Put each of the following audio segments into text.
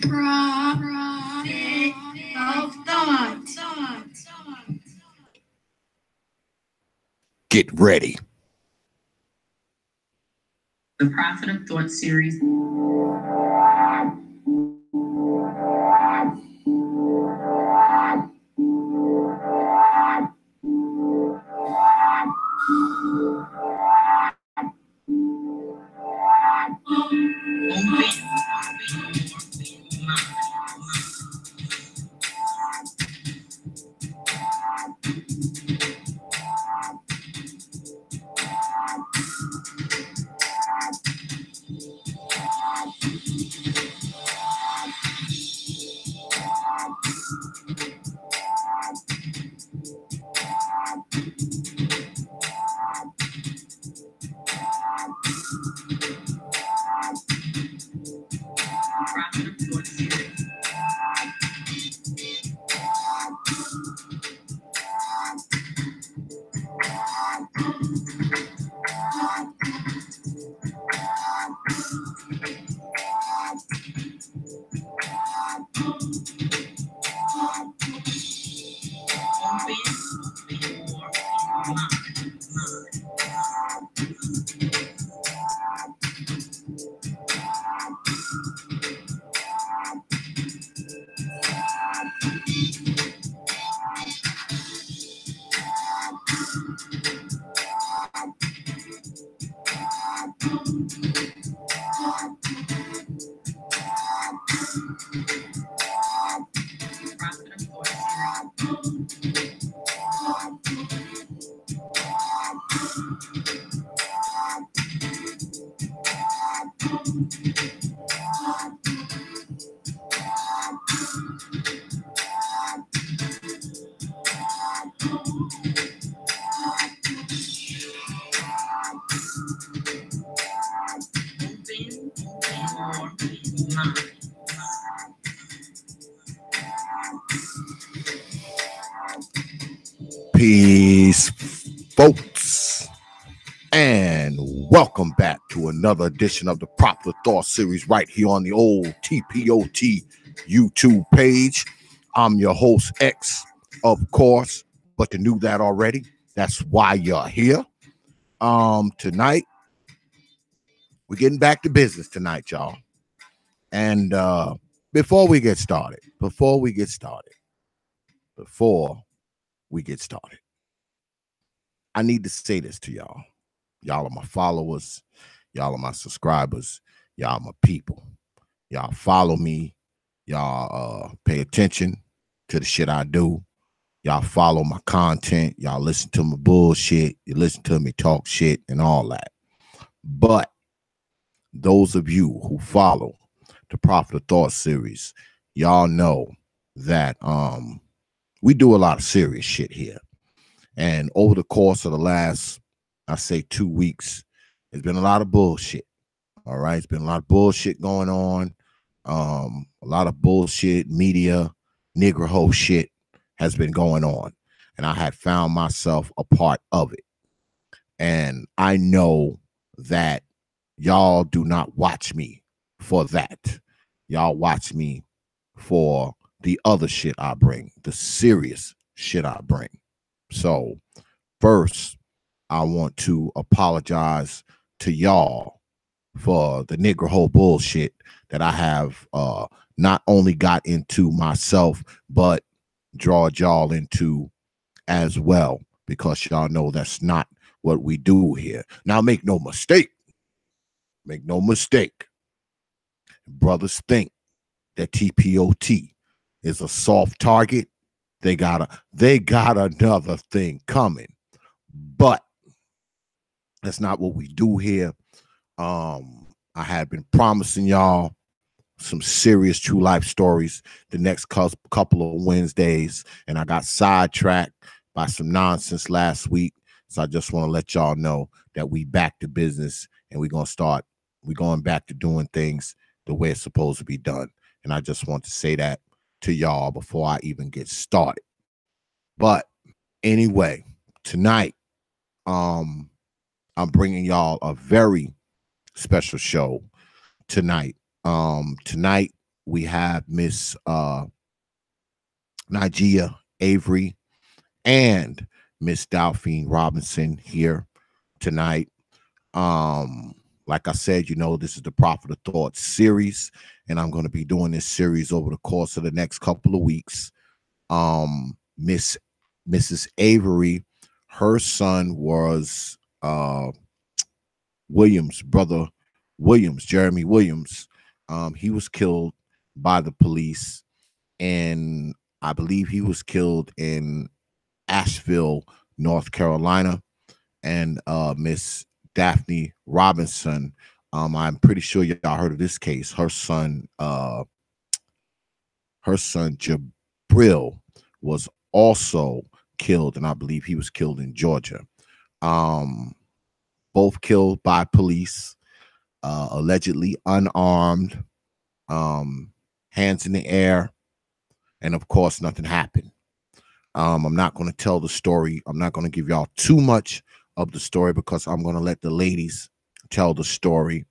Prophet of Thought. Get ready. The Prophet of Thought series. Peace, folks, and welcome back to another edition of the Prophet of Thought series right here on the old T.P.O.T YouTube page. I'm your host, X, of course, but you knew that already. That's why you're here. Tonight, we're getting back to business tonight, y'all. And before we get started, I need to say this to y'all. Y'all are my followers. Y'all are my subscribers. Y'all are my people. Y'all follow me. Y'all pay attention to the shit I do. Y'all follow my content. Y'all listen to my bullshit. You listen to me talk shit and all that. But those of you who follow the Prophet of Thought series, y'all know that we do a lot of serious shit here. And over the course of the last, I say 2 weeks, there's been a lot of bullshit. All right. It's been a lot of bullshit going on. A lot of bullshit, media, nigger hoe shit has been going on. And I had found myself a part of it. And I know that y'all do not watch me for that. Y'all watch me for the other shit I bring, the serious shit I bring. So first, I want to apologize to y'all for the nigger hole bullshit that I have not only got into myself, but draw y'all into as well, because y'all know that's not what we do here. Now, make no mistake. Brothers think that T.P.O.T is a soft target. They got another thing coming. But that's not what we do here. I had been promising y'all some serious true life stories the next couple of Wednesdays, and I got sidetracked by some nonsense last week. So I just want to let y'all know that we back to business, and we're going back to doing things the way it's supposed to be done. And I just want to say that to y'all before I even get started. But anyway, tonight, I'm bringing y'all a very special show tonight. Tonight we have Miss Najiyyah Avery and Miss Dalphine Robinson here tonight. Like I said, this is the Prophet of Thought series, and I'm going to be doing this series over the course of the next couple of weeks. Mrs. Avery, her son was Williams, brother Williams, Jeremy Williams. He was killed by the police, and I believe he was killed in Asheville, North Carolina. And Miss Daphne Robinson, I'm pretty sure y'all heard of this case. Her son Jabril was also killed, and I believe he was killed in Georgia. Both killed by police, allegedly unarmed, hands in the air, and of course nothing happened. I'm not going to tell the story. I'm not going to give y'all too much of the story because I'm going to let the ladies tell the story.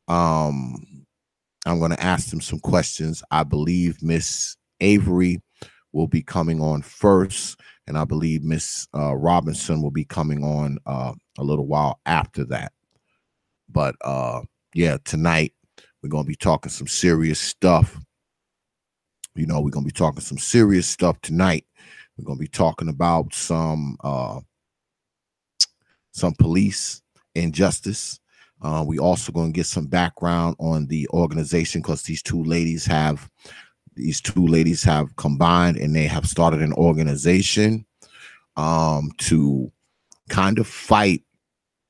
I'm going to ask them some questions. I believe Miss Avery will be coming on first, and I believe Miss Robinson will be coming on a little while after that. But yeah, tonight we're going to be talking some serious stuff. We're going to be talking some serious stuff tonight. We're going to be talking about some police injustice. We also going to get some background on the organization because these two ladies have combined and they have started an organization to kind of fight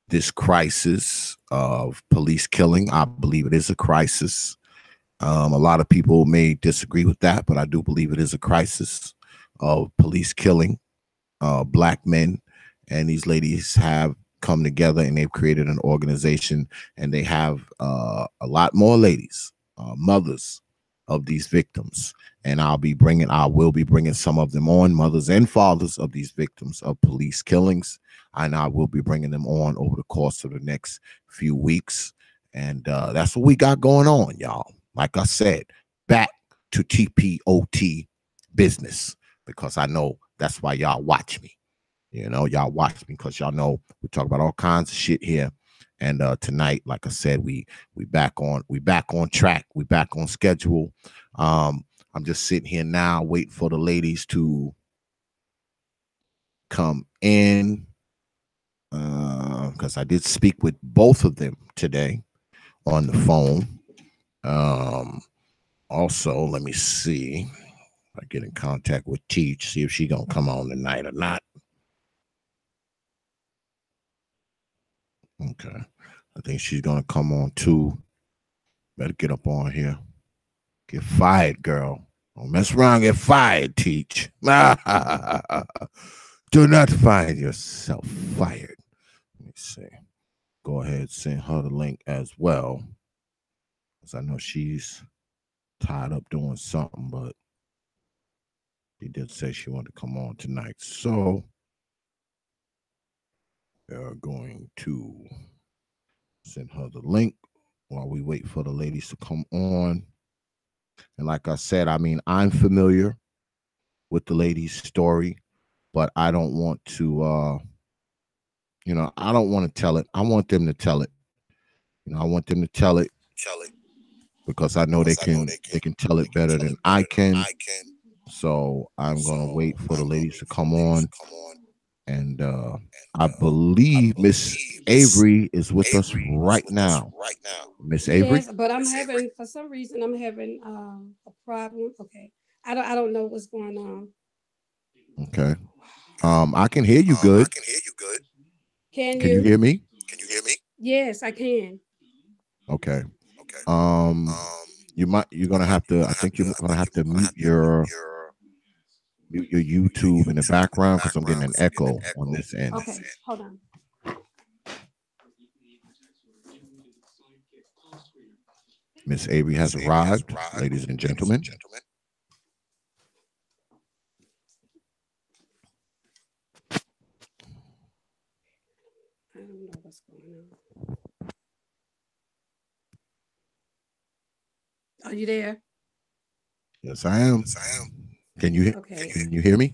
this crisis of police killing. I believe it is a crisis. A lot of people may disagree with that, but I do believe it is a crisis of police killing Black men. And these ladies have come together and they've created an organization, and they have a lot more ladies, mothers of these victims. And I will be bringing some of them on, mothers and fathers of these victims of police killings. And I will be bringing them on over the course of the next few weeks. And that's what we got going on, y'all. Like I said, back to T.P.O.T business, because I know that's why y'all watch me. Y'all watch me because y'all know we talk about all kinds of shit here. And tonight, like I said, we back on track. We back on schedule. I'm just sitting here now waiting for the ladies to come in because I did speak with both of them today on the phone. Also, let me see if I get in contact with Teach, see if she gonna come on tonight or not. Okay, I think she's gonna come on too. Better get up on here. Get fired, girl. Don't mess around, get fired, Teach. Do not find yourself fired. Let me see. Go ahead, send her the link as well, because I know she's tied up doing something, but she did say she wanted to come on tonight. So we're going to send her the link while we wait for the ladies to come on. And like I said, I mean, I'm familiar with the ladies' story, but I don't want to, I don't want to tell it. I want them to tell it. I want them to tell it because I know they can tell it better than I can. So I'm going to wait for the ladies to come on. And I believe Miss Avery is with us right now. Miss Avery? Yes, but for some reason, I'm having a problem. Okay. I don't know what's going on. Okay. I can hear you good. Can you hear me? Yes, I can. Okay. You're gonna have to, I think you're gonna have to mute your YouTube in the background because I'm getting an echo on this end. Okay, hold on. Miss Avery has arrived, ladies and gentlemen. I don't know what's going on. Are you there? Yes, I am. Can you Okay. can you hear me?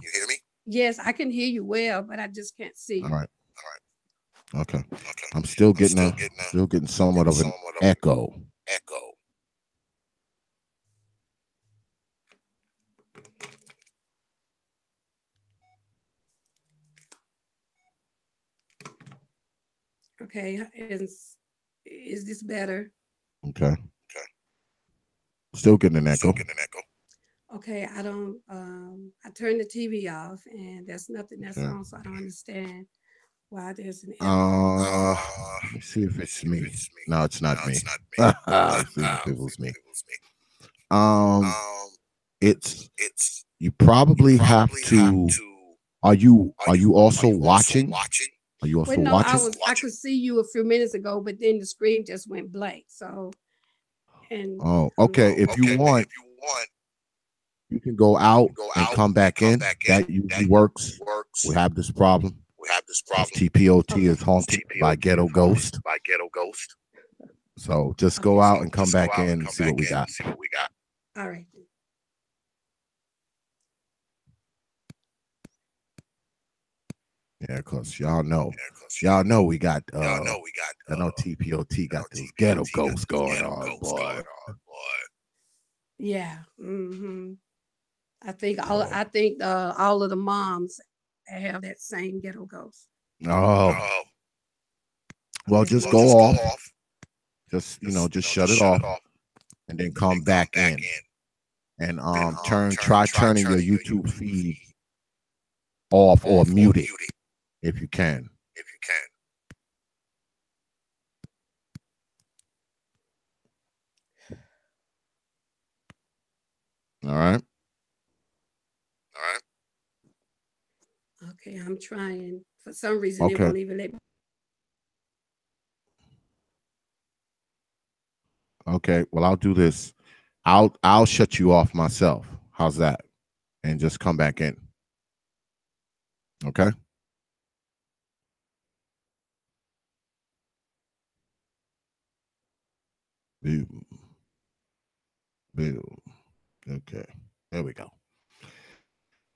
Yes, I can hear you well, but I just can't see All you. right. Okay. I'm still getting somewhat of an echo. Okay, is this better? Okay. Still getting an echo. Okay, I turned the TV off and there's nothing that's Okay. on, so I don't understand why there's an echo. Let me see if it's me. No, it's not me. Let's see if it was me. Um, it's you probably have to. Are you also watching? Are you Well, also no, watching? I could see you a few minutes ago, but then the screen just went blank. So, and Oh, okay. If you want, you can go out and come back in. That usually works. We have this problem. This T.P.O.T is haunted by ghetto ghost. So just go out and come back in and see what we got. all right. Yeah, cause y'all know we got I know T.P.O.T got those ghetto ghosts going on, boy. Yeah. So, I think all of the moms have that same ghetto ghost. oh, well, Yes, just ma'am. go off. Just shut it off and then come back in and try turning your YouTube feed off or mute it if you can. All right. Okay, I'm trying. For some reason, it Okay. won't even let me. Okay. Well, I'll do this. I'll shut you off myself. How's that? And just come back in. Okay. Boom. Boom. Okay. There we go.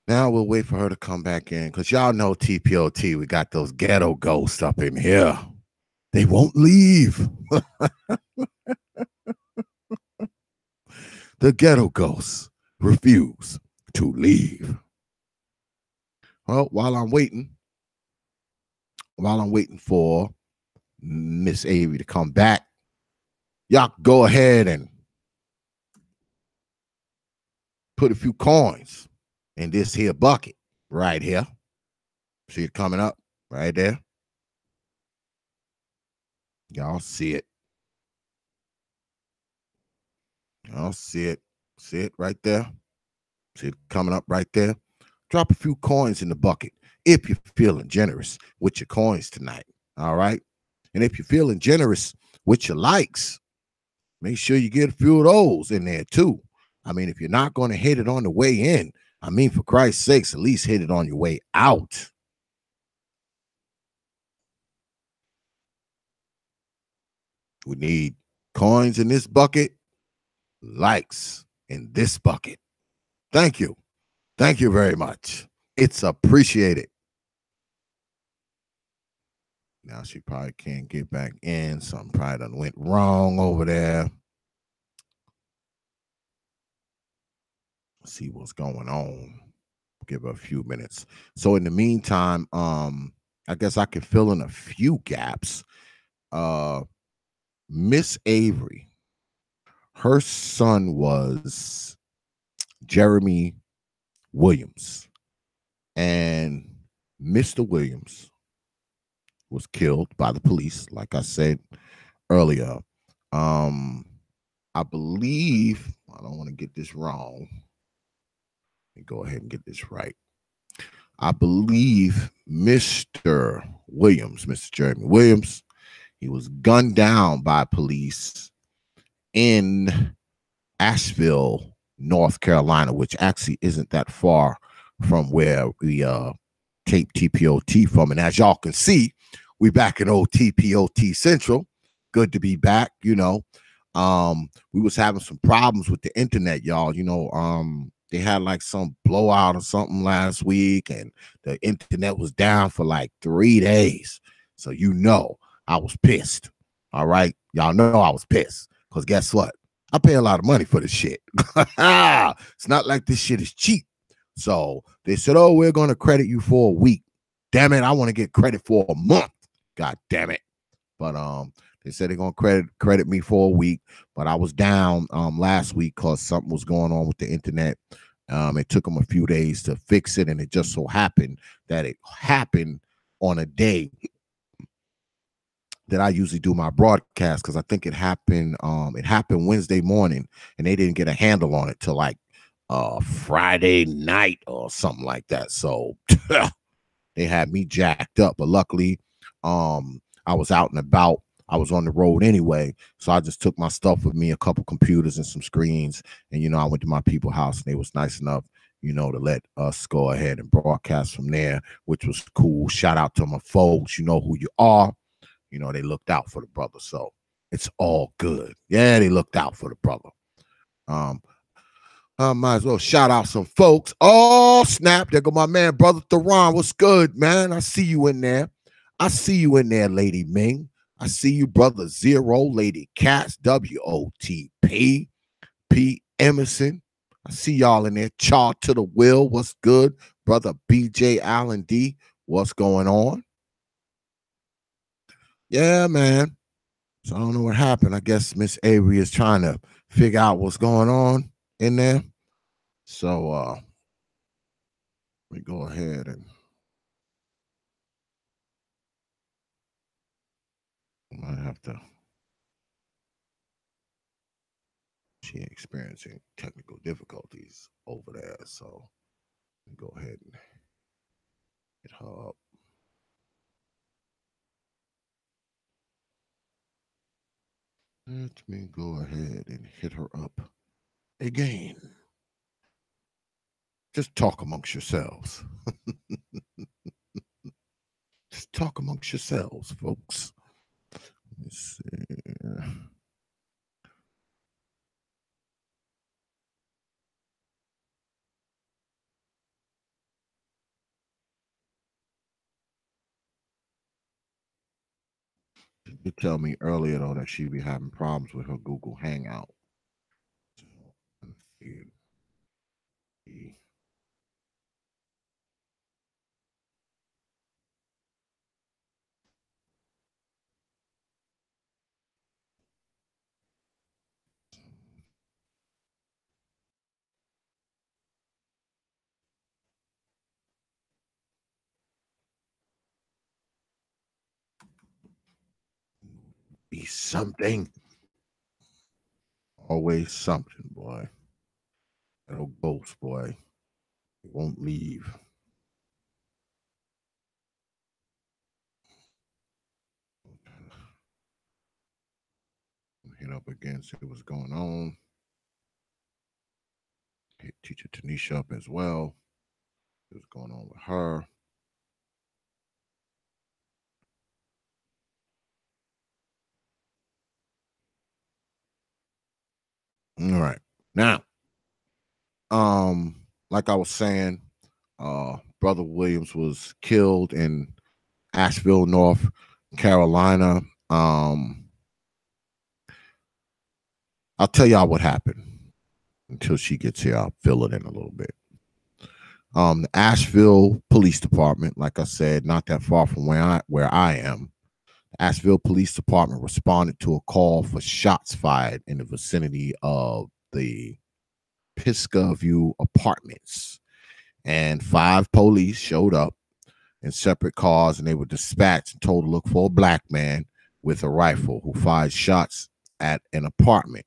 Now we'll wait for her to come back in because y'all know T.P.O.T. We got those ghetto ghosts up in here. They won't leave. The ghetto ghosts refuse to leave. Well, while I'm waiting for Miss Avery to come back, y'all go ahead and put a few coins in this here bucket right here. See it coming up right there? Y'all see it. Y'all see it. See it right there? See it coming up right there? Drop a few coins in the bucket if you're feeling generous with your coins tonight. All right. And if you're feeling generous with your likes, make sure you get a few of those in there too. I mean, if you're not going to hit it on the way in, I mean, for Christ's sakes, at least hit it on your way out. We need coins in this bucket, likes in this bucket. Thank you. Thank you very much. It's appreciated. Now she probably can't get back in. Something probably done went wrong over there. See what's going on. Give her a few minutes. So in the meantime, I guess I can fill in a few gaps. Miss Avery, her son was Jeremy Williams, and Mr. Williams was killed by the police, like I said earlier. I believe, I don't want to get this wrong. Let me go ahead and get this right. I believe Mr. Williams, Mr. Jeremy Williams, he was gunned down by police in Asheville, North Carolina, which actually isn't that far from where we taped T.P.O.T from. And as y'all can see, we back in old T.P.O.T Central. Good to be back, you know. We was having some problems with the internet, y'all. They had like some blowout or something last week, and the internet was down for like 3 days. So I was pissed. All right, y'all know I was pissed because guess what? I pay a lot of money for this shit. It's not like this shit is cheap. So they said, "Oh, we're going to credit you for a week." Damn it, I want to get credit for a month. God damn it. But they said they're gonna credit me for a week, but I was down last week because something was going on with the internet. It took them a few days to fix it, and it just so happened that it happened on a day that I usually do my broadcast, because I think it happened Wednesday morning, and they didn't get a handle on it till like Friday night or something like that. So they had me jacked up, but luckily I was out and about. I was on the road anyway, so I just took my stuff with me, a couple computers and some screens, and I went to my people's house, and they was nice enough to let us go ahead and broadcast from there, which was cool. Shout out to my folks. You know who you are. They looked out for the brother, so it's all good. Yeah, they looked out for the brother. I might as well shout out some folks. Oh, snap. There go my man, Brother Theron. What's good, man? I see you in there. I see you in there, Lady Ming. I see you, Brother Zero, Lady Cats, WOTP, P. Emerson. I see y'all in there. Chaw to the Will. What's good? Brother BJ Allen D. What's going on? Yeah, man. So I don't know what happened. I guess Miss Avery is trying to figure out what's going on in there. So let me go ahead and I might have to. She experiencing technical difficulties over there, so go ahead and hit her up. Let me go ahead and hit her up again. Just talk amongst yourselves. Just talk amongst yourselves, folks. Let's see. You tell me earlier though that she'd be having problems with her Google Hangout. So, let's see. Be something. Always something, boy. That old ghost, boy. It won't leave. Hit up again, see what's going on. Hit teacher Tanisha up as well. What's going on with her? All right. Now, like I was saying, Brother Williams was killed in Asheville, North Carolina. I'll tell y'all what happened. Until she gets here, I'll fill it in a little bit. The Asheville Police Department, like I said, not that far from where I am. The Asheville Police Department responded to a call for shots fired in the vicinity of the Pisgah View Apartments, and 5 police showed up in separate cars, and they were dispatched and told to look for a black man with a rifle who fired shots at an apartment.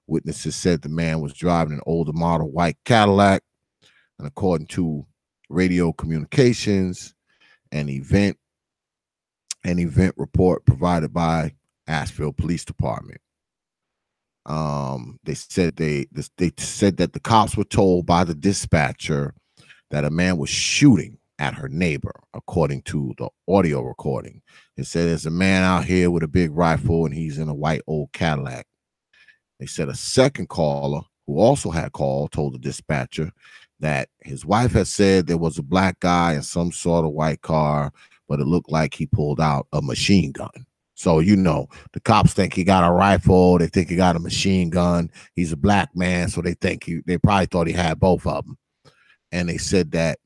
Witnesses said the man was driving an older model white Cadillac, and according to radio communications, an event report provided by Asheville Police Department. They said that the cops were told by the dispatcher that a man was shooting at her neighbor, according to the audio recording. It said there's a man out here with a big rifle, and he's in a white old Cadillac. They said a second caller who also had called told the dispatcher that his wife had said there was a black guy in some sort of white car, but it looked like he pulled out a machine gun. So, you know, the cops think he got a rifle. They think he got a machine gun. He's a black man. So they probably thought he had both of them. And they said that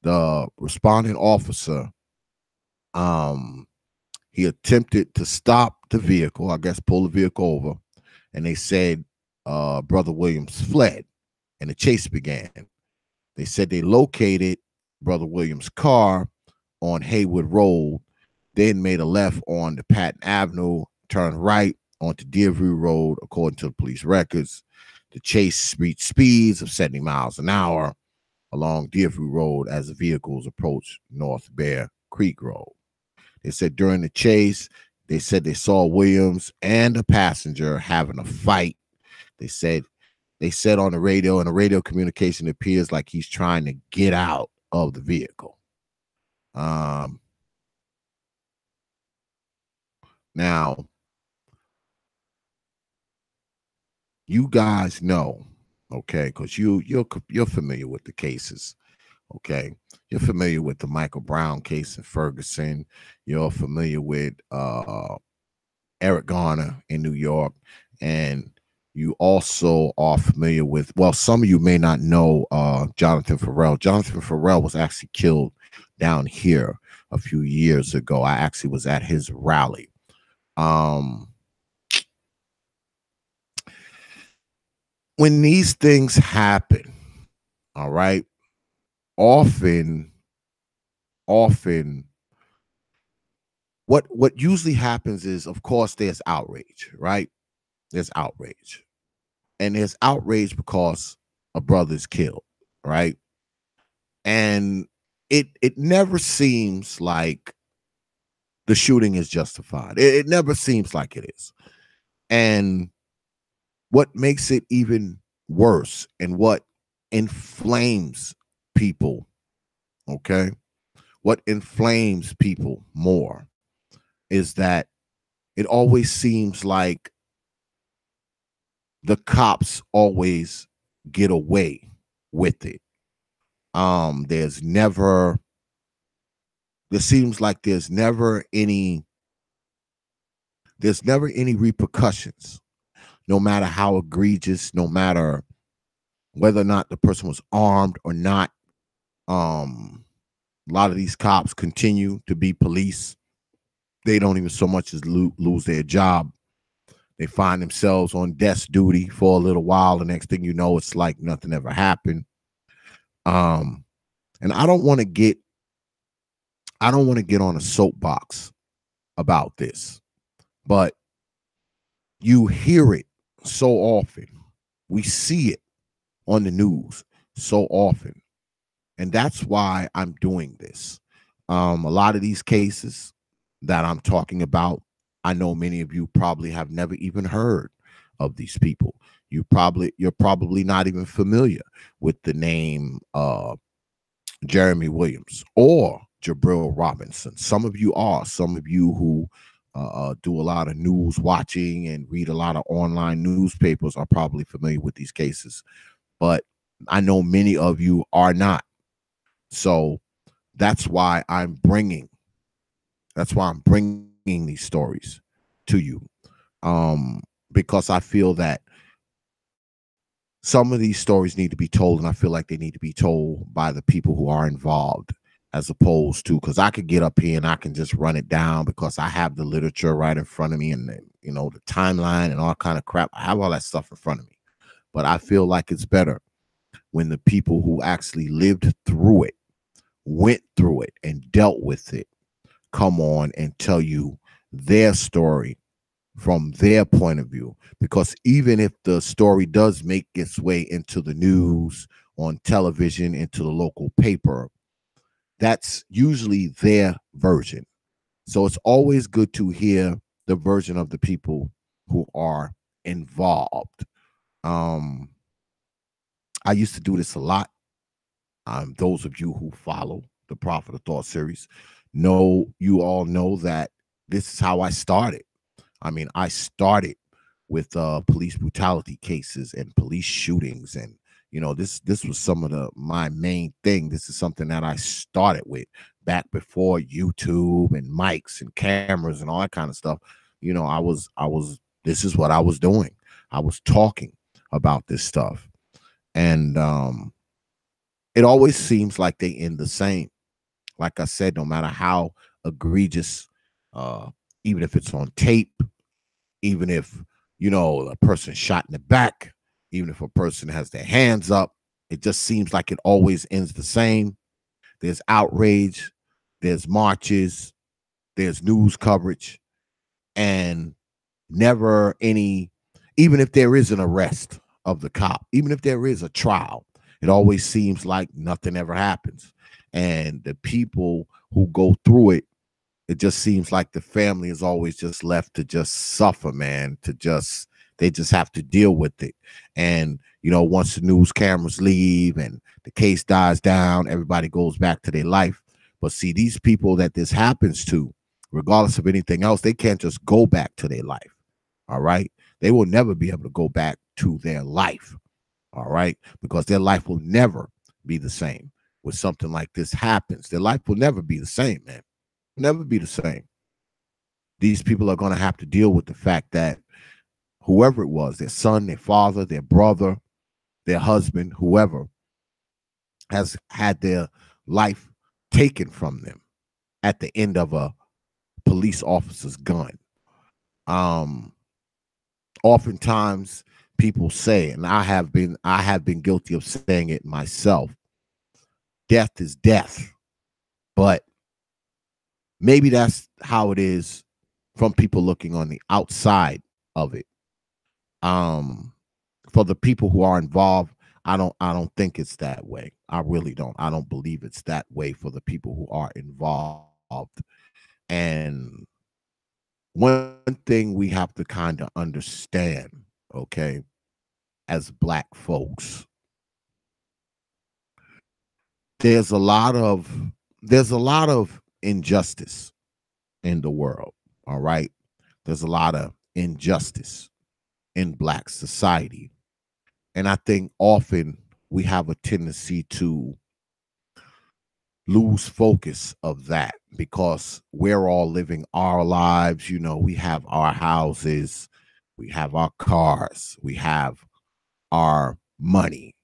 the responding officer, he attempted to stop the vehicle, I guess pull the vehicle over. And they said Brother Williams fled and the chase began. They said they located Brother Williams' car on Haywood Road, then made a left on the Patton Avenue, turned right onto Deerview Road, according to the police records. The chase reached speeds of 70 miles an hour along Deerview Road as the vehicles approached North Bear Creek Road. They said during the chase, they said they saw Williams and a passenger having a fight. They said on the radio, and the radio communication appears like he's trying to get out of the vehicle. Now, you guys know, okay, because you're familiar with the cases, okay. You're familiar with the Michael Brown case in Ferguson. You're familiar with Eric Garner in New York, and you also are familiar with, well, some of you may not know Jonathan Farrell. Jonathan Farrell was actually killed down here a few years ago. I actually was at his rally. When these things happen, all right, often what usually happens is, of course, there's outrage, right? There's outrage. And there's outrage because a brother's killed, right? And it never seems like the shooting is justified. It never seems like it is. And what makes it even worse and what inflames people, okay? What inflames people more is that it always seems like the cops always get away with it. There seems like there's never any repercussions, no matter how egregious, no matter whether or not the person was armed or not. A lot of these cops continue to be police. They don't even so much as lose their job. They find themselves on desk duty for a little while. The next thing you know, it's like nothing ever happened. And I don't want to get on a soapbox about this, but you hear it so often. We see it on the news so often. And that's why I'm doing this. A lot of these cases that I'm talking about, I know many of you probably have never even heard of these people. You're probably not even familiar with the name Jeremy Williams or Jabril Robinson. Some of you are. Some of you who do a lot of news watching and read a lot of online newspapers are probably familiar with these cases. But I know many of you are not. So that's why I'm bringing these stories to you, because I feel that some of these stories need to be told, and I feel like they need to be told by the people who are involved, as opposed to, because I could get up here and I can just run it down because I have the literature right in front of me, and the timeline and all kind of crap. I have all that stuff in front of me, but I feel like it's better when the people who actually lived through it, went through it, and dealt with it come on and tell you their story from their point of view. Because even if the story does make its way into the news, on television, into the local paper, that's usually their version. So it's always good to hear the version of the people who are involved. I used to do this a lot. Those of you who follow the Prophet of Thought series you all know that this is how I started. I mean, I started with police brutality cases and police shootings. And this was some of my main thing. This is something that I started with back before YouTube and mics and cameras and all that kind of stuff. I was this is what I was doing. I was talking about this stuff. And it always seems like they end the same. Like I said, no matter how egregious, uh, even if it's on tape, even if a person shot in the back, even if a person has their hands up, it just seems like it always ends the same. There's outrage, there's marches, there's news coverage, and never any, even if there is an arrest of the cop, even if there is a trial, it always seems like nothing ever happens. And the people who go through it, it just seems like the family is always just left to just suffer, man, they just have to deal with it. And once the news cameras leave and the case dies down, everybody goes back to their life. But see, these people that this happens to, regardless of anything else, they can't just go back to their life. All right. They will never be able to go back to their life. All right. Because their life will never be the same. When something like this happens, their life will never be the same, man. Never be the same. These people are going to have to deal with the fact that whoever it was, their son, their father, their brother, their husband, whoever, has had their life taken from them at the end of a police officer's gun. Oftentimes people say, and I have been guilty of saying it myself, death is death. But maybe that's how it is from people looking on the outside of it. For the people who are involved, I don't think it's that way. I really don't. I don't believe it's that way for the people who are involved. And one thing we have to kind of understand, okay, as Black folks, there's a lot of injustice in the world. All right. There's a lot of injustice in Black society. And I think often we have a tendency to lose focus of that because we're all living our lives. We have our houses, we have our cars, we have our money.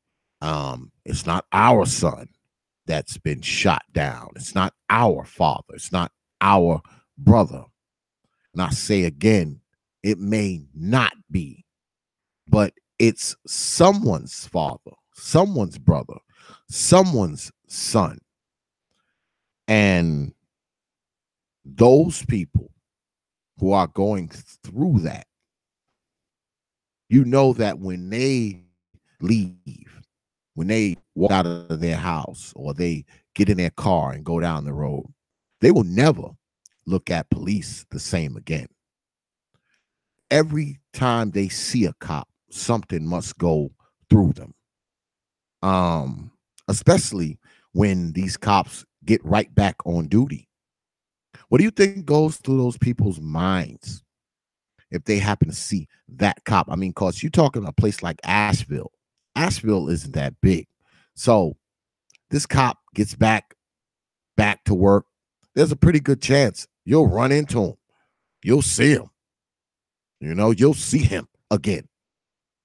It's not our son that's been shot down. It's not our father. It's not our brother. And I say again, it may not be, but it's someone's father, someone's brother, someone's son. And those people who are going through that, that when they leave, when they walk out of their house or they get in their car and go down the road, they will never look at police the same again. Every time they see a cop, something must go through them. Especially when these cops get right back on duty. What do you think goes through those people's minds if they happen to see that cop? I mean, because you're talking a place like Asheville. Asheville isn't that big. So this cop gets back to work. There's a pretty good chance you'll run into him. You'll see him. You'll see him again.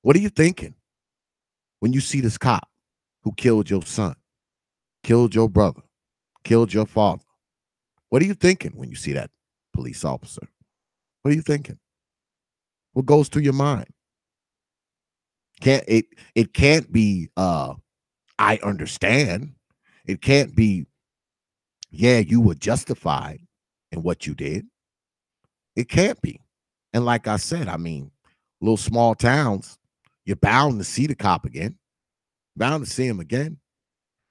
What are you thinking when you see this cop who killed your son, killed your brother, killed your father? What are you thinking when you see that police officer? What are you thinking? What goes through your mind? It can't be I understand. It can't be, yeah, you were justified in what you did. It can't be. And like I said, I mean, little small towns, you're bound to see the cop again. Bound to see him again.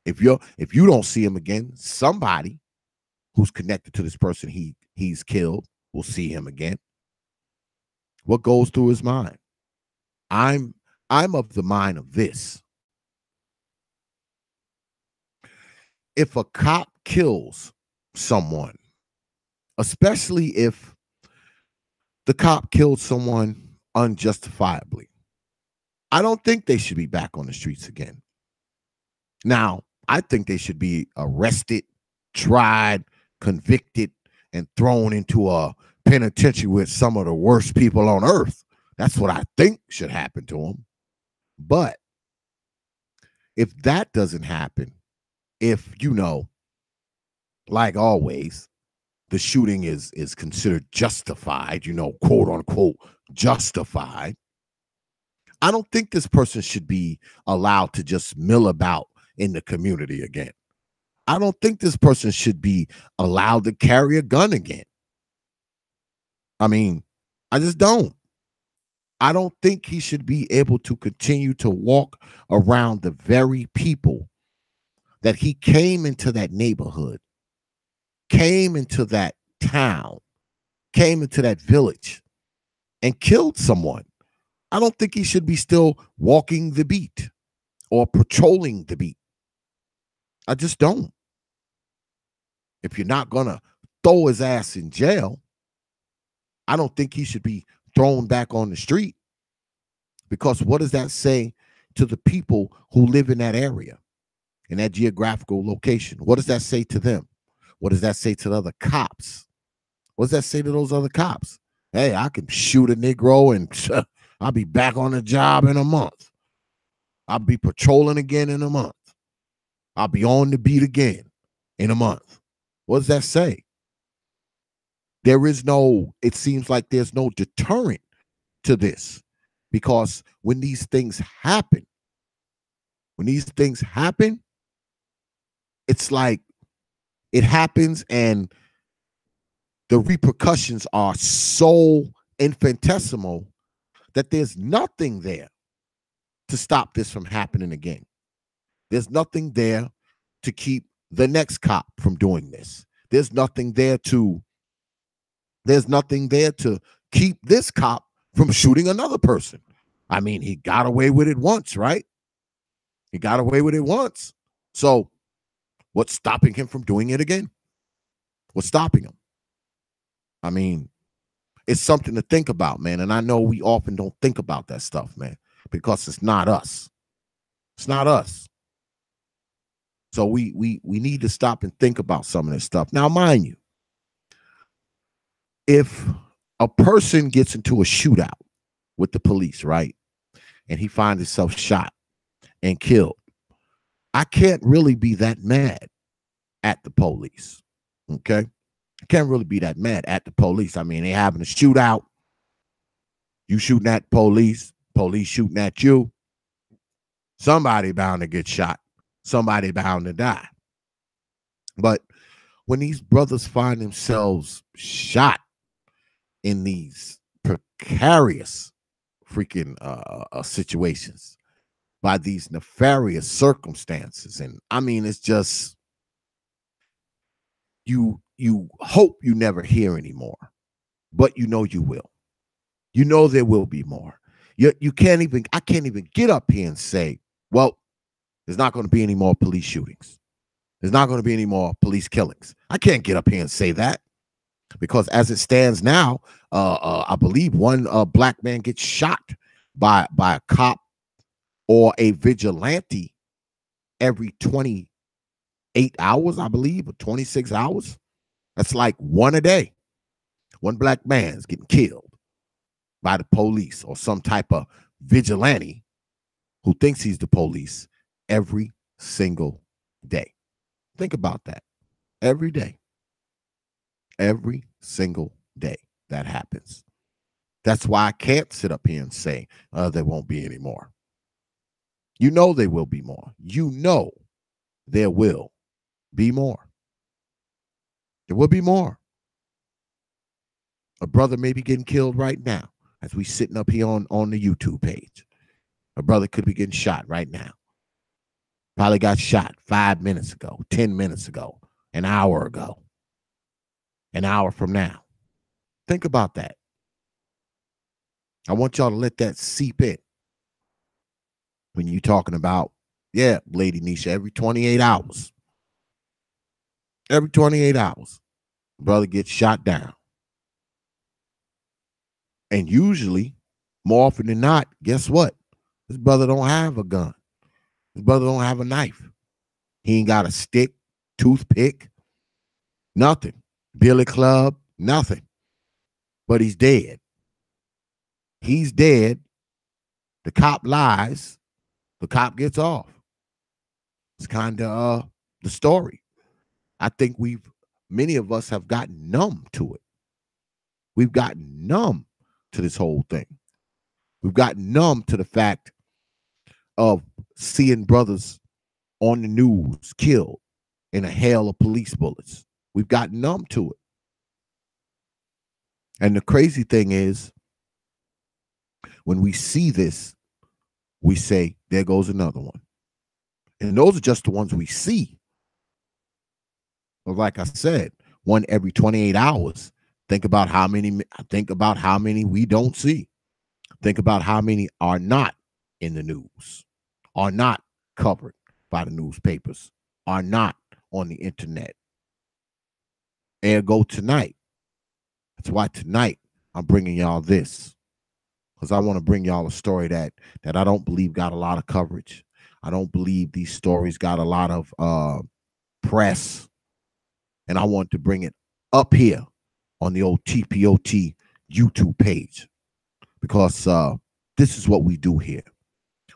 If you don't see him again, somebody who's connected to this person he's killed will see him again. What goes through his mind? I'm of the mind of this. If a cop kills someone, especially if the cop killed someone unjustifiably. I don't think they should be back on the streets again. Now, I think they should be arrested, tried, convicted, and thrown into a penitentiary with some of the worst people on earth. That's what I think should happen to them. But if that doesn't happen, if, like always, the shooting is considered justified, quote unquote, justified, I don't think this person should be allowed to just mill about in the community again. I don't think this person should be allowed to carry a gun again. I mean, I just don't. I don't think he should be able to continue to walk around the very people that he came into that neighborhood, came into that town, came into that village and killed someone. I don't think he should be still walking the beat or patrolling the beat. I just don't. If you're not going to throw his ass in jail, I don't think he should be thrown back on the street, because what does that say to the people who live in that area, in that geographical location? What does that say to them? What does that say to the other cops? What does that say to those other cops? Hey, I can shoot a Negro and I'll be back on the job in a month. I'll be patrolling again in a month. I'll be on the beat again in a month. What does that say? It seems like there's no deterrent to this, because when these things happen, it's like it happens and the repercussions are so infinitesimal that there's nothing there to stop this from happening again. There's nothing there to keep the next cop from doing this. There's nothing there to keep this cop from shooting another person. I mean, he got away with it once, right? He got away with it once. So what's stopping him from doing it again? What's stopping him? I mean, it's something to think about, man. And I know we often don't think about that stuff, man, because it's not us. It's not us. So we need to stop and think about some of this stuff. Now, mind you, if a person gets into a shootout with the police, right, and he finds himself shot and killed, I can't really be that mad at the police, okay? I can't really be that mad at the police. I mean, they having a shootout. You shooting at police shooting at you. Somebody bound to get shot. Somebody bound to die. But when these brothers find themselves shot in these precarious freaking situations by these nefarious circumstances, and I mean, it's just you hope you never hear anymore, but you know you will. You know there will be more. I can't even get up here and say, well, there's not going to be any more police shootings. There's not going to be any more police killings. I can't get up here and say that, because as it stands now, I believe one black man gets shot by a cop or a vigilante every 28 hours, I believe, or 26 hours. That's like one a day. One black man's getting killed by the police or some type of vigilante who thinks he's the police every single day. Think about that. Every day. Every single day that happens. That's why I can't sit up here and say there won't be any more. You know there will be more. You know there will be more. There will be more. A brother may be getting killed right now as we sitting up here on the YouTube page. A brother could be getting shot right now. Probably got shot 5 minutes ago, 10 minutes ago, an hour ago, an hour from now. Think about that. I want y'all to let that seep in. When you're talking about, yeah, Lady Nisha, every 28 hours. Every 28 hours, brother gets shot down. And usually, More often than not, guess what? His brother don't have a gun. His brother don't have a knife. He ain't got a stick, toothpick, nothing. Billy club, nothing. But he's dead. He's dead. The cop lies. The cop gets off. It's kind of the story. I think many of us have gotten numb to it. We've gotten numb to this whole thing. We've gotten numb to the fact of seeing brothers on the news killed in a hail of police bullets. We've gotten numb to it. And the crazy thing is, when we see this, we say, there goes another one. And those are just the ones we see. But like I said, one every 28 hours. Think about how many we don't see. Think about how many are not in the news, are not covered by the newspapers, are not on the internet. Ergo tonight. That's why tonight I'm bringing y'all this, because I want to bring y'all a story that I don't believe got a lot of coverage. I don't believe these stories got a lot of press, and I want to bring it up here on the old T.P.O.T YouTube page, because this is what we do here.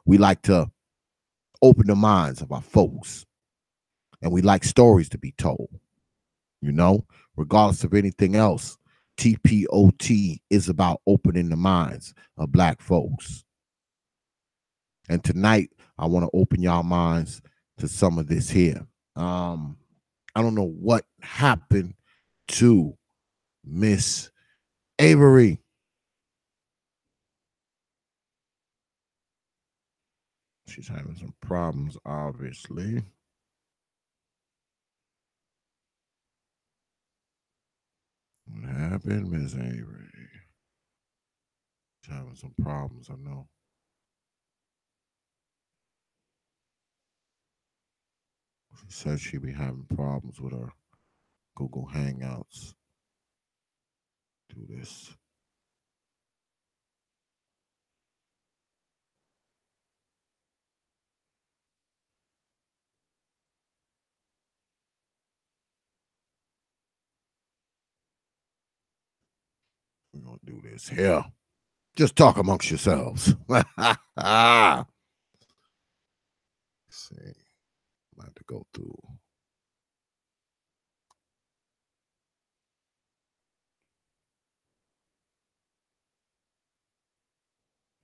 We like to open the minds of our folks, and we like stories to be told. You know, regardless of anything else, T.P.O.T is about opening the minds of Black folks. And tonight, I want to open y'all minds to some of this here. I don't know what happened to Miss Avery. She's having some problems, obviously. What happened, Miss Avery? She's having some problems, I know. She said she be having problems with her Google Hangouts. Do this. We're going to do this here. Just talk amongst yourselves. See. I have to go through.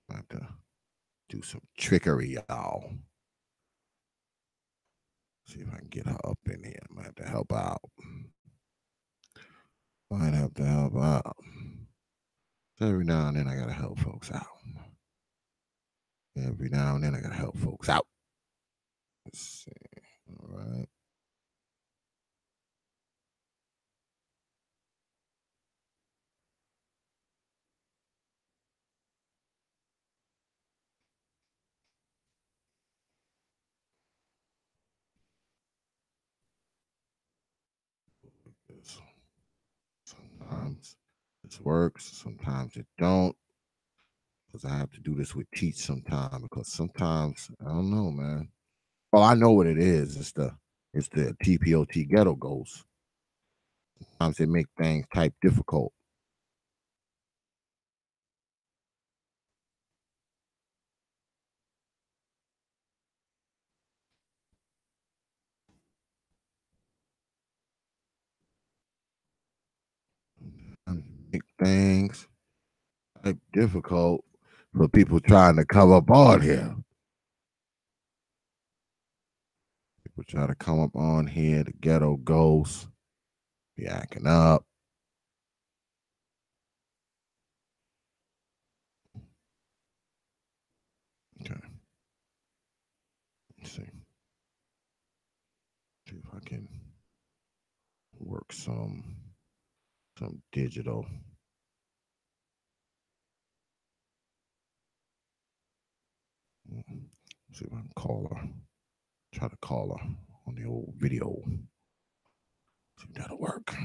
I have to do some trickery, y'all. See if I can get her up in here. I might have to help out. Might have to help out. Every now and then I gotta help folks out. Every now and then I gotta help folks out. Let's see. All right. Sometimes this works, sometimes it don't. Because I have to do this with Teach sometimes. Because sometimes I don't know, man. Well, I know what it is. It's the T.P.O.T ghetto goals. Sometimes they make things type difficult. Make things type difficult for people trying to come up on here. People try to come up on here. The ghetto ghosts be acting up. Okay. Let's see. See if I can work some digital. See if I can call her. Try to call her on the old video. See if that'll work.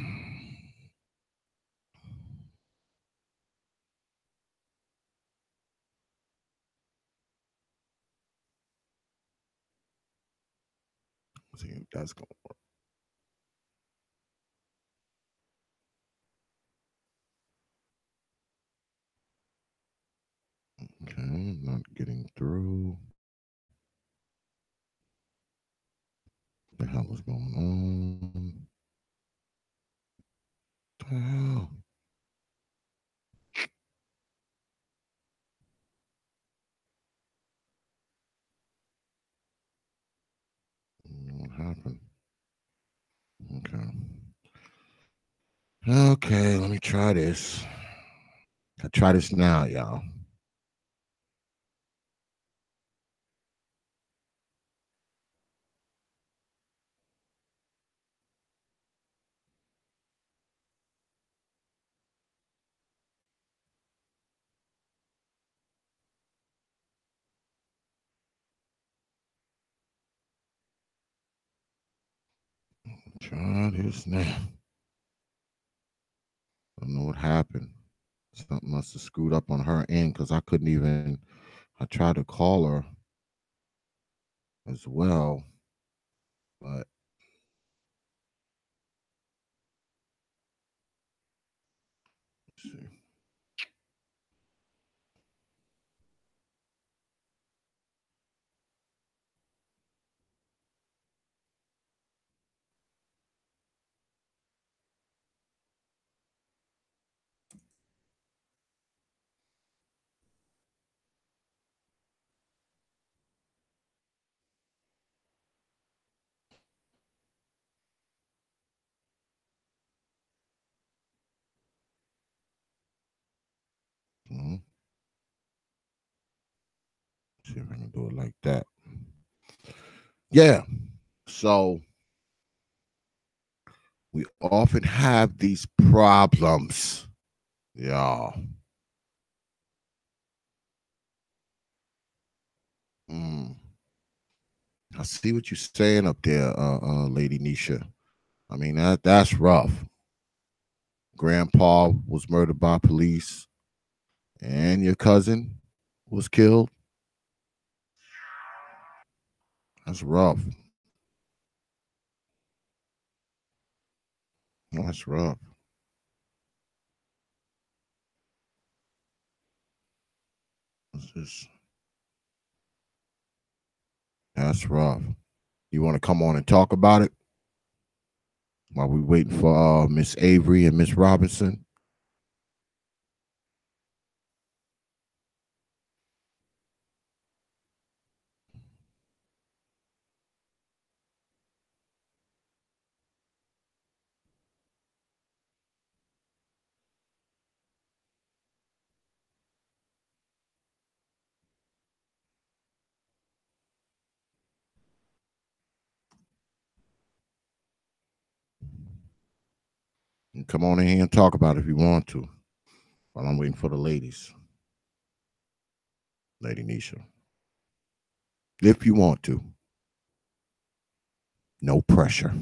See if that's gonna work. Okay, not getting through. What the hell is going on? What the hell? What happened? Okay. Okay, let me try this. I try this now, y'all. Try this now. I don't know what happened. Something must have screwed up on her end because I couldn't even. I tried to call her as well, but let's see. See if I can do it like that. Yeah. So we often have these problems, y'all. Mm. I see what you're saying up there, Lady Nisha. I mean that's rough. Grandpa was murdered by police, and your cousin was killed. That's rough. That's rough. That's rough. You want to come on and talk about it while we waiting for Miss Avery and Miss Robinson? And come on in here and talk about it if you want to. While I'm waiting for the ladies, Lady Nisha. If you want to, no pressure.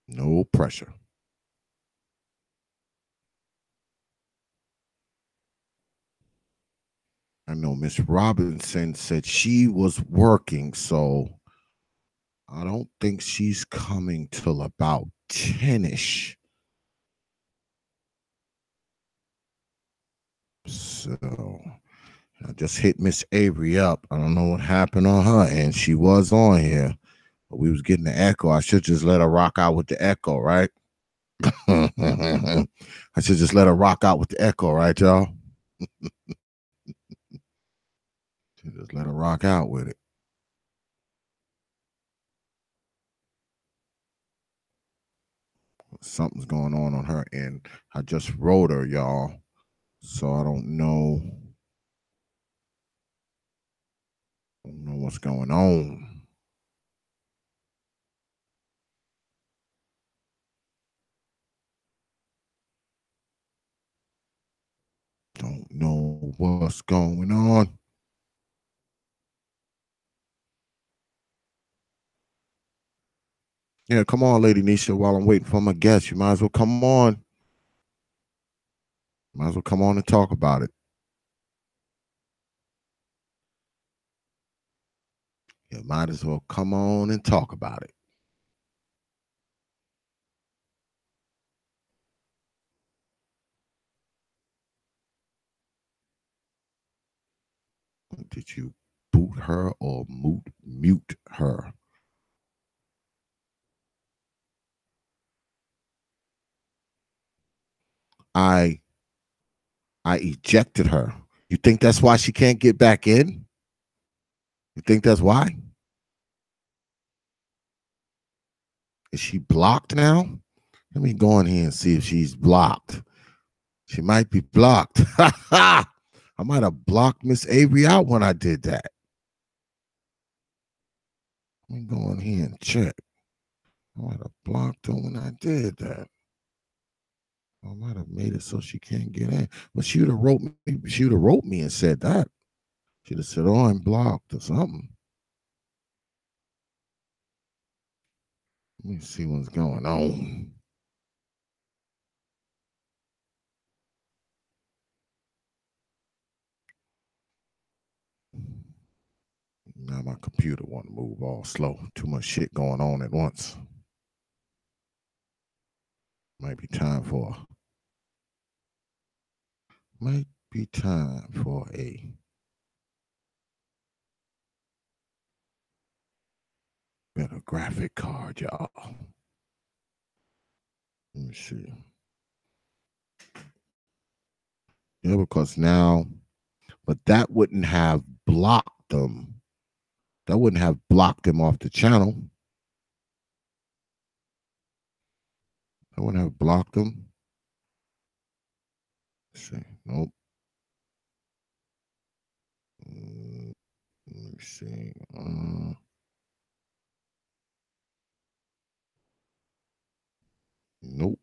No pressure. I know Miss Robinson said she was working, so I don't think she's coming till about 10ish. So I just hit Miss Avery up. I don't know what happened on her end. She was on here, but we was getting the echo. I should just let her rock out with the echo, right? I should just let her rock out with the echo, right, y'all? Just let her rock out with it. Something's going on her end. I just wrote her, y'all. So I don't know. I don't know what's going on. Don't know what's going on. Yeah, come on, Lady Nisha. While I'm waiting for my guest, you might as well come on. Might as well come on and talk about it. You might as well come on and talk about it. Did you boot her or mute her? I ejected her. You think that's why she can't get back in? You think that's why? Is she blocked now? Let me go in here and see if she's blocked. She might be blocked. I might have blocked Miss Avery out when I did that. Let me go in here and check. I might have blocked her when I did that. I might have made it so she can't get in. But she would have wrote me. She would have wrote me and said that. She'd have said, "Oh, I'm blocked" or something. Let me see what's going on. Now my computer want to move all slow. Too much shit going on at once. Might be time for a better graphic card, y'all. Let me see. Yeah, because now, but that wouldn't have blocked them. That wouldn't have blocked them off the channel. That wouldn't have blocked them. Let's see. Nope. Let me see. Nope.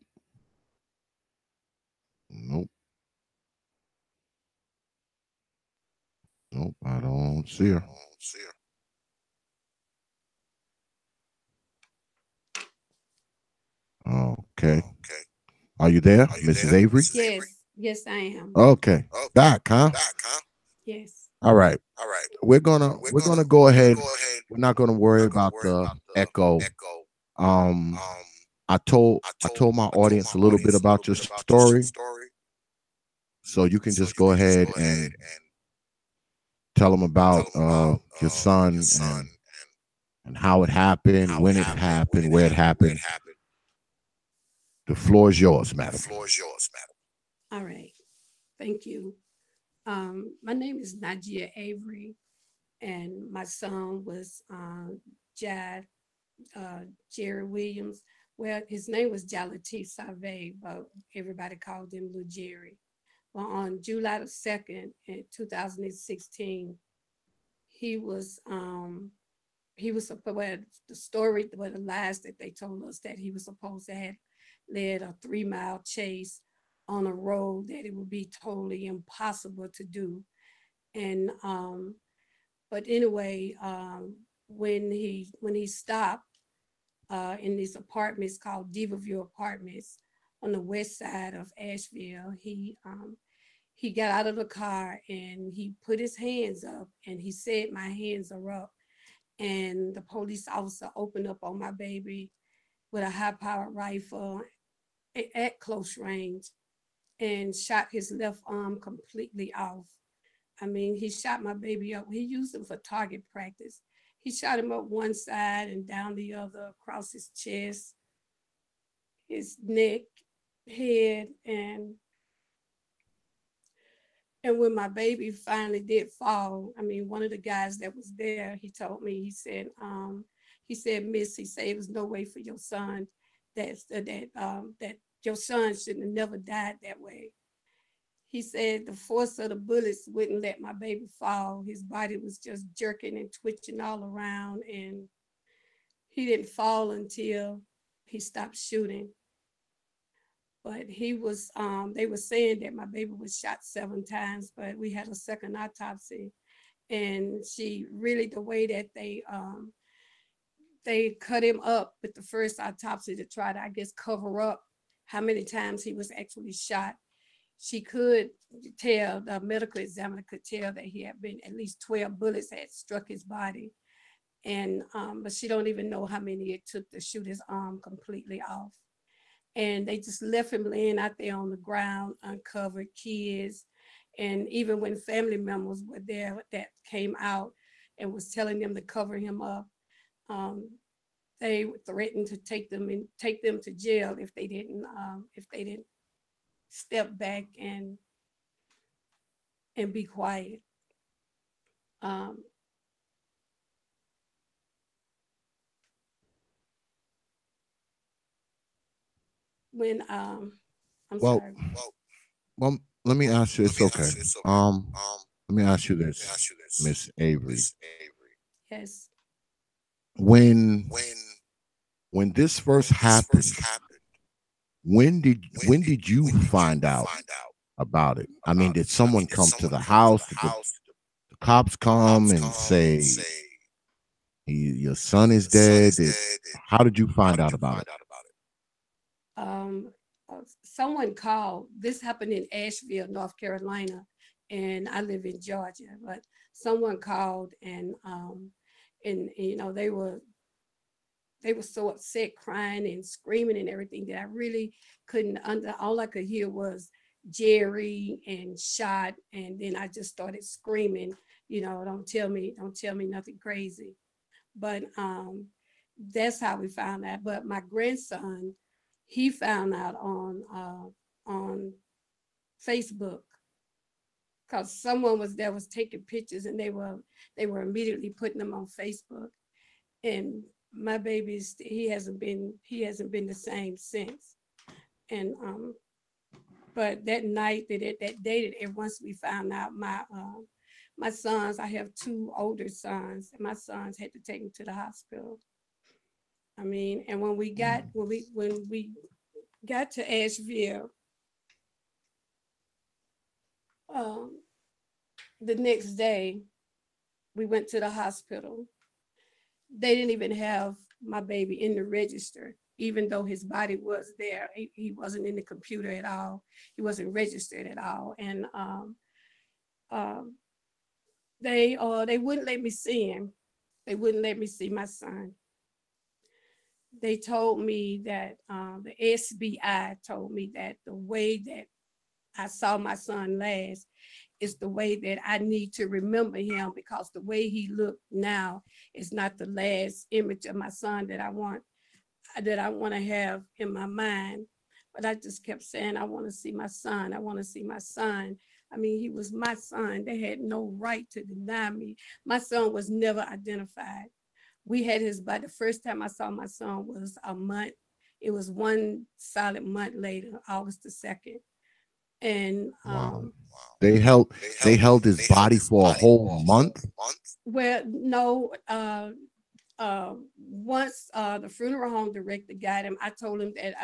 Nope. Nope. I don't see her. Okay. Are you there, Mrs. Avery? Yes, I am. Okay. Back, huh? Yes. All right. We're gonna go ahead. We're not gonna worry about the echo. I told my audience a little bit about your story, so you can just go ahead and tell them about your son and how it happened, when it happened, where it happened. The floor is yours, madam. All right. Thank you. My name is Najiyyah Avery, and my son was Jerry Williams. Well, his name was Jalatif Savay, but everybody called him Little Jerry. Well, on July the 2nd in 2016, he was well, the story, well, the lies that they told us that he was supposed to have led a 3-mile chase on a road that it would be totally impossible to do. And but anyway, when he stopped in these apartments called Diva View Apartments on the west side of Asheville, he got out of the car and he put his hands up and he said, "My hands are up." And the police officer opened up on my baby with a high-powered rifle at close range and shot his left arm completely off. I mean, he shot my baby up. He used him for target practice. He shot him up one side and down the other, across his chest, his neck, head, and when my baby finally did fall, I mean, one of the guys that was there, he told me, he said, "Miss," he said, "it was no way for your son that your son shouldn't have never died that way." He said the force of the bullets wouldn't let my baby fall. His body was just jerking and twitching all around, and he didn't fall until he stopped shooting. But they were saying that my baby was shot 7 times, but we had a second autopsy. And she really, the way that they cut him up with the first autopsy to try to, I guess, cover up how many times he was actually shot. she could tell, the medical examiner could tell that he had been, at least 12 bullets had struck his body. And but she don't even know how many it took to shoot his arm completely off. And they just left him laying out there on the ground, uncovered, kids. And even when family members were there that came out and was telling them to cover him up, um, they threatened to take them to jail if they didn't step back and be quiet. Um, when I'm Well, sorry. well, let me ask you. It's okay. Let me ask you this, Miss Avery. Yes. When when this first happened, when did you find out about it? I mean, did someone come to the house? Did the cops come and say your son is dead? How did you find out about it? Um, Someone called. This happened in Asheville, North Carolina, and I live in Georgia. But someone called, and you know they were so upset, crying and screaming and everything, that I really couldn't all I could hear was Jerry and shot. And then I just started screaming, you know, don't tell me nothing crazy. But that's how we found out. But my grandson, he found out on Facebook, because someone was there was taking pictures, and they were immediately putting them on Facebook. And my baby's he hasn't been the same since. And but that night, that day, once we found out, my sons, I have two older sons, and my sons had to take them to the hospital. I mean, and when we got to Asheville, um, the next day we went to the hospital. They didn't even have my baby in the register, even though his body was there. He wasn't in the computer at all. He wasn't registered at all. And um, they wouldn't let me see him. They wouldn't let me see my son. They told me that the SBI told me that the way that I saw my son last is the way that I need to remember him, because the way he looked now is not the last image of my son that I want to have in my mind. But I just kept saying, I want to see my son. I want to see my son. I mean, he was my son. They had no right to deny me. My son was never identified. We had his body. The first time I saw my son was a month. It was one solid month later, August the 2nd. And Wow. They held his body for a whole month. well, no, once the funeral home director got him, I told him that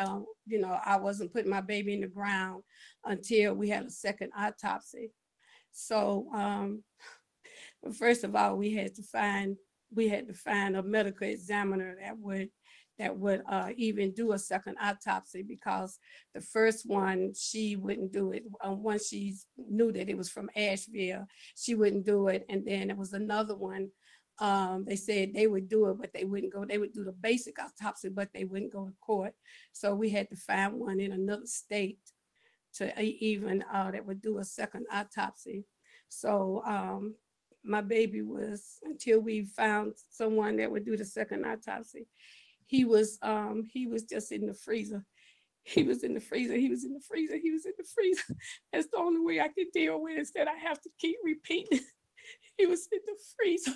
you know, I wasn't putting my baby in the ground until we had a second autopsy. So first of all, we had to find a medical examiner that would even do a second autopsy, because the first one, she wouldn't do it. Once she knew that it was from Asheville, she wouldn't do it. And then there was another one. They said they would do it, but they wouldn't go. They would do the basic autopsy, but they wouldn't go to court. So we had to find one in another state to even that would do a second autopsy. So my baby was, until we found someone that would do the second autopsy, he was just in the freezer. He was in the freezer. He was in the freezer. He was in the freezer. That's the only way I could deal with it, is that I have to keep repeating. He was in the freezer.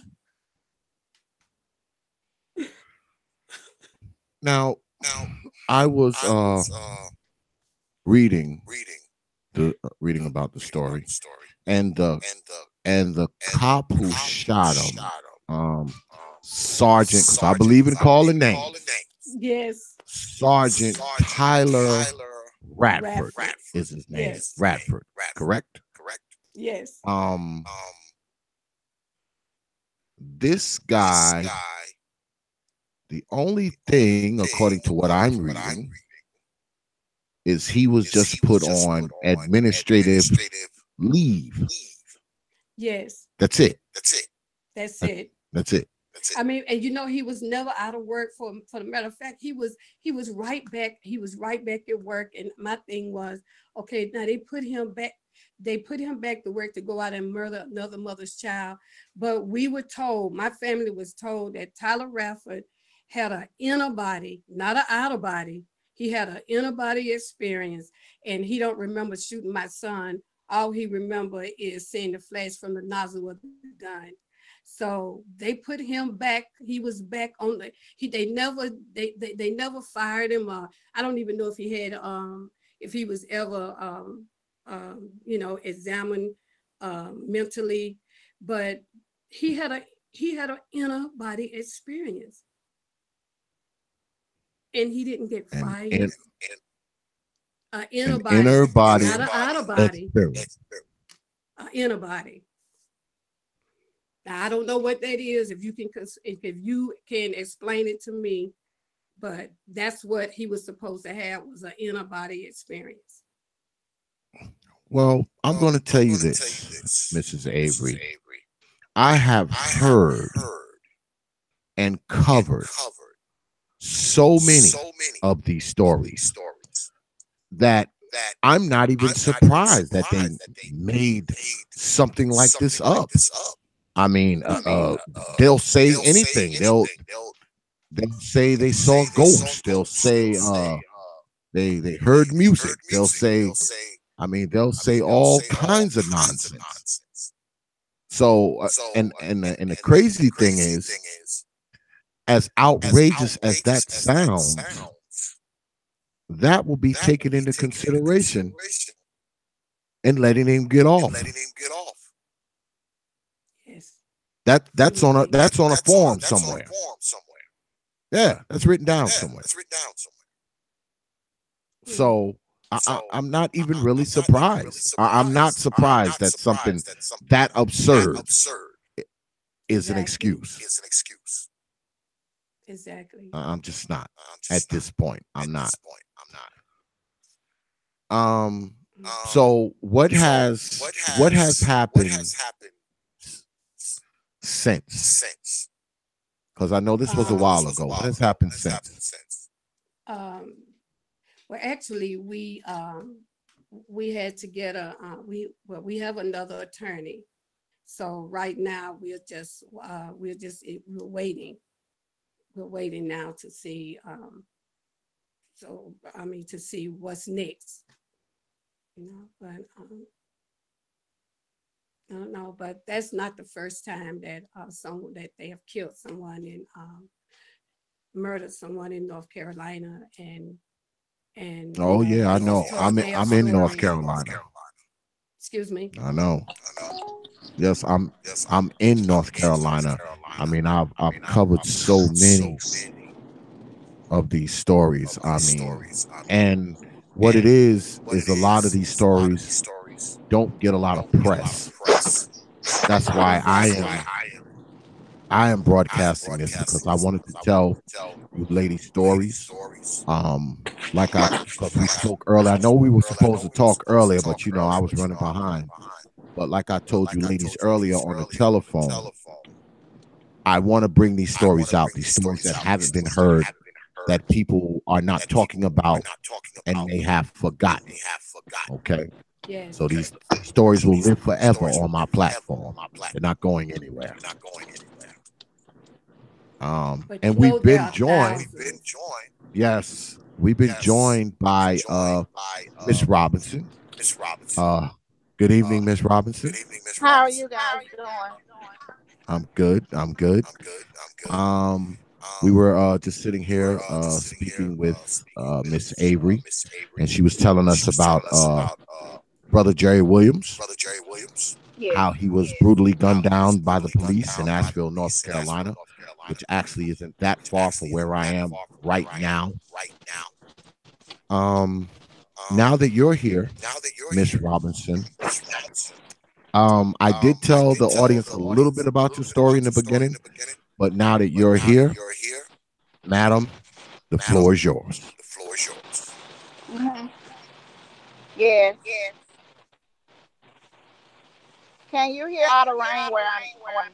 Now, I was reading reading about the story, and the cop who shot him, um, Sergeant, because I believe in calling names, Yes. Sergeant Tyler Radford Radford. is his name. Yes. Radford, correct? Yes. This guy, the only thing, according to what I'm reading, is he was just put on administrative leave. Yes, That's it. that's it. That's it. I mean, and he was never out of work. For the matter of fact, he was right back. He was right back at work. And my thing was, okay, now they put him back. They put him back to work to go out and murder another mother's child. But we were told, my family was told, that Tyler Rafford had an inner body, not an outer body. He had an inner body experience, and he don't remember shooting my son. All he remember is seeing the flash from the nozzle of the gun. So they put him back. He was back on the. They never fired him. I don't even know if he had if he was ever examined mentally, but he had an inner body experience, and he didn't get fired. An inner body, not an outer body. An inner body. Now, I don't know what that is. If you can explain it to me, but that's what he was supposed to have, was an inner body experience. Well, I'm going to tell you this, Mrs. Avery. I have heard and covered so many of these stories that I'm not even surprised that they made something like this up. I mean, they'll say anything. They'll say they saw ghosts. They'll say they heard music. They'll say, they'll say all kinds of nonsense. So, and the crazy thing is, as outrageous as that sounds, that will be taken into consideration and letting him get off. Yes. That's on a form somewhere. Yeah, that's written down somewhere. So I'm not even really surprised. I'm not surprised that something that absurd is an excuse. Exactly. I'm just not at this point. I'm not. So what has happened since? Because I know this was a while ago. What has happened since? Well, actually, we had to get we have another attorney. So right now we're waiting. We're waiting now to see. To see what's next. But I don't know. But that's not the first time that that they have killed someone and murdered someone in North Carolina and. Oh yeah, I know. I'm in North Carolina. Excuse me. I know. Yes, I'm in North Carolina. I mean, I've covered so many of these stories. And what it is a lot of these stories don't get a lot of press. That's why I am broadcasting this, because I wanted to tell you ladies stories. Because we spoke earlier. I know we were supposed to talk earlier, but I was running behind. But like I told you ladies earlier on the telephone, I want to bring these stories out, these stories that haven't been heard, that people are not talking about, and they have forgotten. Okay. Yes. So these stories will live forever on my platform. They're not going anywhere. And we've been joined. Yes, we've been joined by Miss Robinson. Good evening, Miss Robinson. How are you guys doing? I'm good. We were just sitting here speaking with Miss Avery, and she was telling us about Brother Jerry Williams. Yes. How he was brutally gunned down by the police in Asheville, North Carolina, which actually isn't that far from where I am right now. Now that you're here, Miss Robinson, I did tell the audience a little bit about your story in the beginning, but now that you're here, madam, the floor is yours. Yes. Can you hear all the rain where I'm?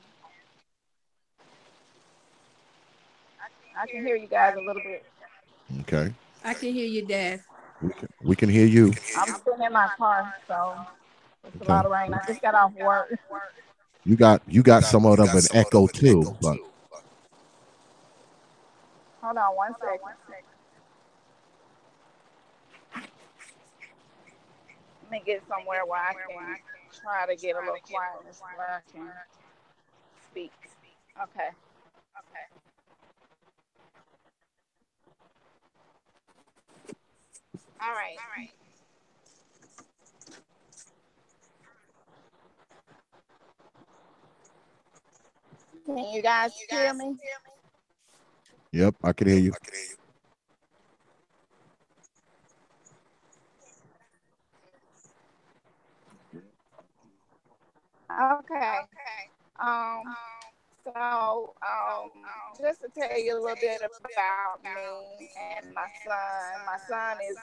I can hear you guys a little bit. Okay. I can hear you, Dad. We can hear you. I'm sitting in my car, so it's a Okay. lot of rain. I just got off work. You got somewhat of an echo too, but Hold on one second. Let me get somewhere where I can try to get a little quietness where I can speak. Okay. All right. Can you guys hear me? yep, I can hear you. Okay. Um, just to tell you a little bit about me and my son. My son is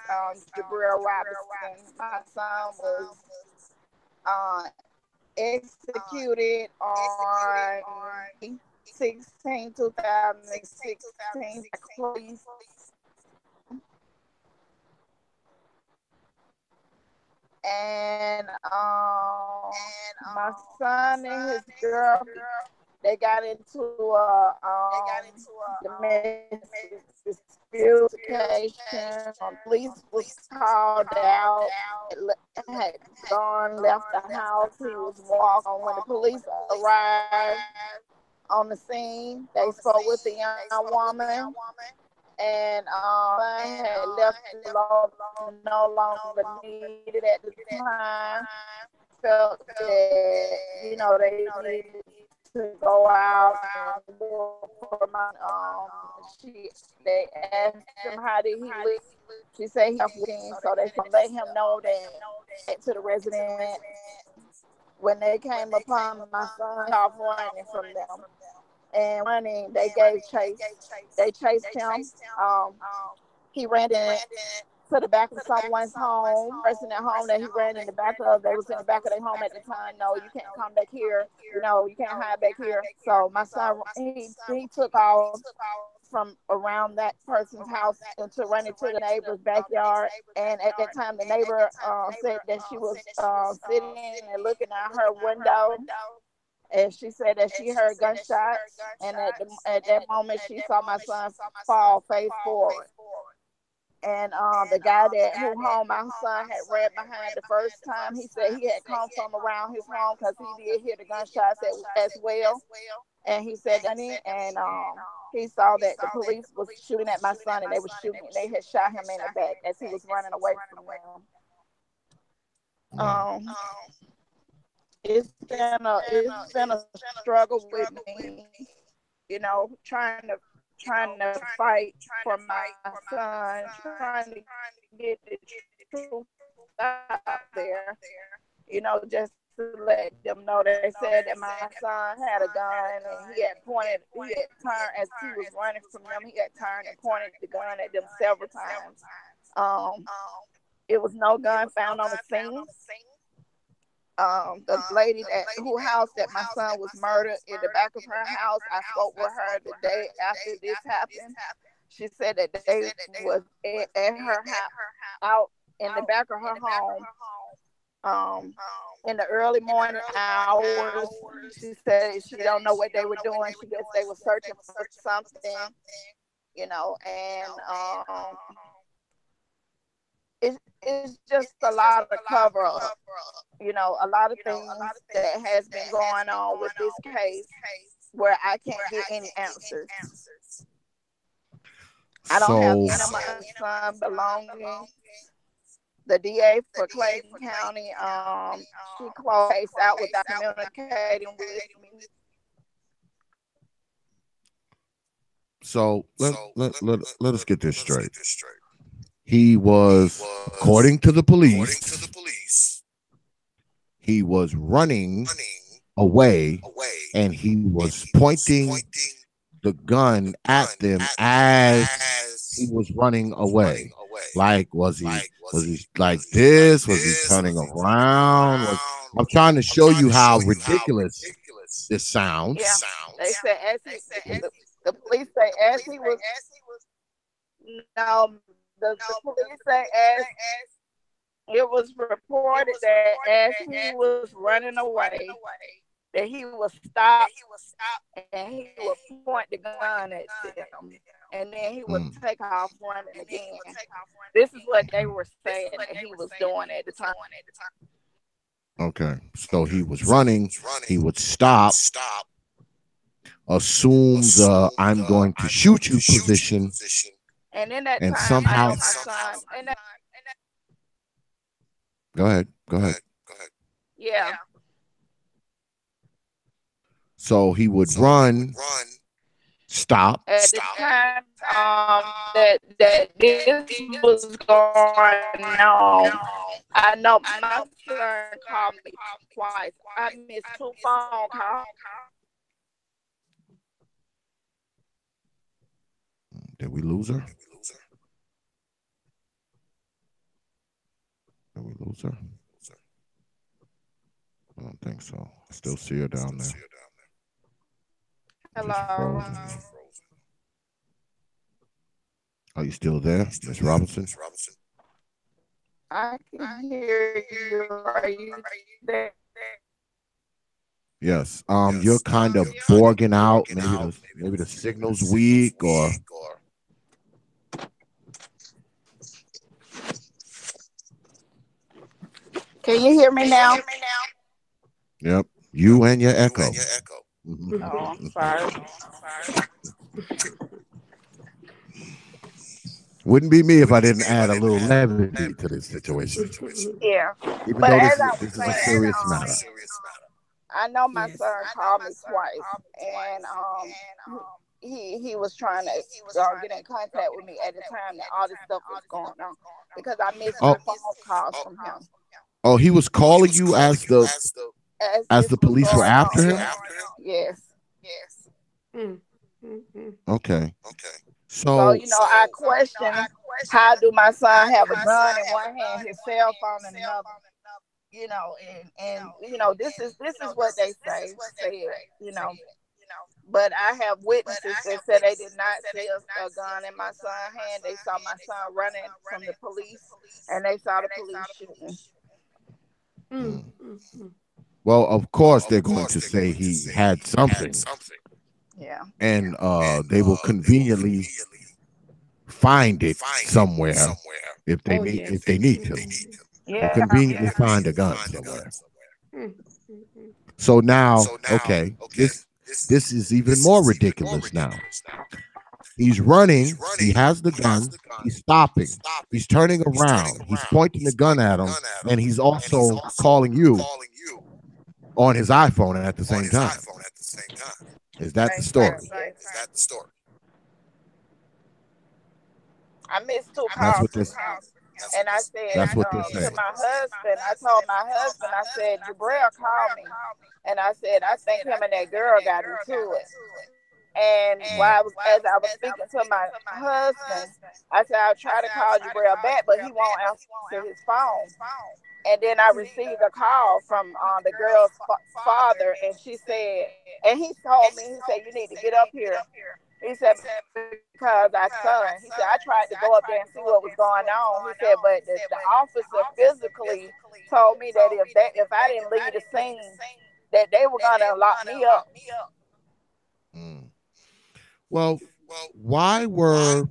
Jabril Robinson. My son was uh, executed on 16, 2016 by police. And my son and his girl, they got into a domestic dispute altercation. Police was called out. Had gone left the house. He was walking. When the police arrived on the scene, they spoke with the young woman, and had left alone, no longer needed at the time. Felt that they needed to go out and look for my they asked him how did he look. She said he was working, so they let him know that to the resident. When they came upon my son, off running from them and running, they gave chase. They chased him. Um, he ran to the back of someone's home, person at home that he ran in the back of. They was in the back of their home at the time. No, you can't come back here. You can't hide back here. So my son, he took off from around that person's house into running to the neighbor's backyard. And at that time, the neighbor said that she was sitting and looking out her window. And she said that she heard gunshots, and at that moment she saw my son fall face forward. And the guy who home my son had ran behind the first time. He said he had come from around his home because he did hear the gunshots as well. And he said that he saw that the police was shooting at my son, and they were shooting. They had shot him in the back as he was running away from them. It's been a struggle with me, trying to fight for my son, trying to get the truth out there, just to let them know. They said that my son had a gun and he had turned as he was running from them. He had turned and pointed the gun at them several times. It was no gun found on the scene. The lady who house that my son was murdered in the back of her house, I spoke with her the day after this happened. She said that they was at her house, out in the back of her home, in the early morning hours. She said she don't know what they were doing. She guess they were searching for something, and it's just a lot of cover up. A lot of things that has been going on with this case where I can't get any answers. I don't have any of my son belongings. The DA for Clayton County, she closed the case out without communicating with me. So let us get this straight. He was, according to the police, he was running away, and he was pointing the gun at them as he was running away? Like, was he like this? Was he turning around? I'm trying to show you how ridiculous this sounds. Yeah, they said as the police say as he was. No, the police say as it was reported that as he was running away, that he was stopped and he would point the gun at them, and then he would take off running again. This is what they were saying that he was doing at the time. Okay, so he was running. He would stop, assume the "I'm going to shoot you" position, and in that and time, somehow. I know my son. Go ahead. Yeah. So he would run, stop. At the time that this was going on, I know my son called me twice. I missed 2 phone calls. Did we lose her? Did we lose her? I don't think so. I still see her down there. Hello. Are you still there, Miss Robinson? I can hear you. Are you there? Yes. You're kind of borging out. Maybe the signal's weak, or Can you hear me now? yep. You and your echo. Oh, I'm sorry. Wouldn't be me if I didn't add a little levity to this situation. Yeah. Even But though as this is a serious matter. I know my son called me twice, and he was trying to get in contact with me at the time that all this stuff was going on, because I missed the phone calls from him. Oh, he was calling you as the police were after him? Yes. Okay. So, I question, how do my son have a gun in one hand, his cell phone in another? And this is what they said, But I have witnesses that said they did not see a gun in my son's hand. They saw my son running from the police, and they saw the police shooting. Well, of course they're going to say he had something. Yeah. And they will conveniently find it somewhere if they need to. Yeah. Conveniently find a gun somewhere. So now, okay, this is even more ridiculous now. He's running, he has the gun, he's stopping, he's turning around, he's pointing the gun at him, and he's also calling you on his iPhone at the same time. Is that the story? I missed 2 calls from him. And I said to my husband, I told my husband, I said, Jabril called me. And I said, I think him and that girl got into it. And as I was speaking to my husband, I said, I'll try to call Jabril back, but he won't answer his phone. And then I received a call from the girl's father, and she said, and he told me, he said, you need to get up here. He said, because I saw him. He said, I tried to go up there and see what was going on. He said, but the officer physically told me that if I didn't leave the scene, that they were going to lock me up. Well, why were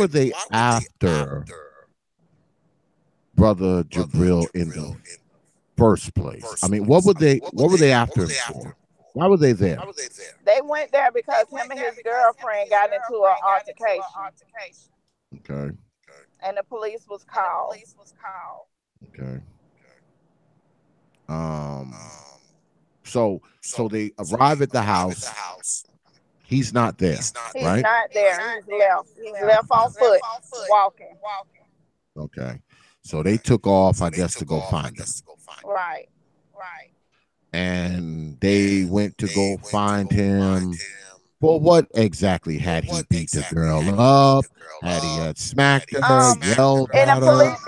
they after Brother Jabril in the first place? I mean, what were they after him for? Why were they there? They went there because him and his girlfriend got into an altercation. Okay. And the police was called. Okay. So they arrive at the house. He's not there, right? He's not there. He's left. He's left on foot, walking. Okay. So they took off, I guess, to go find him. Right. And they went to go find him Well, what exactly had he beat the girl up? Had he had smacked her, yelled In a at her? police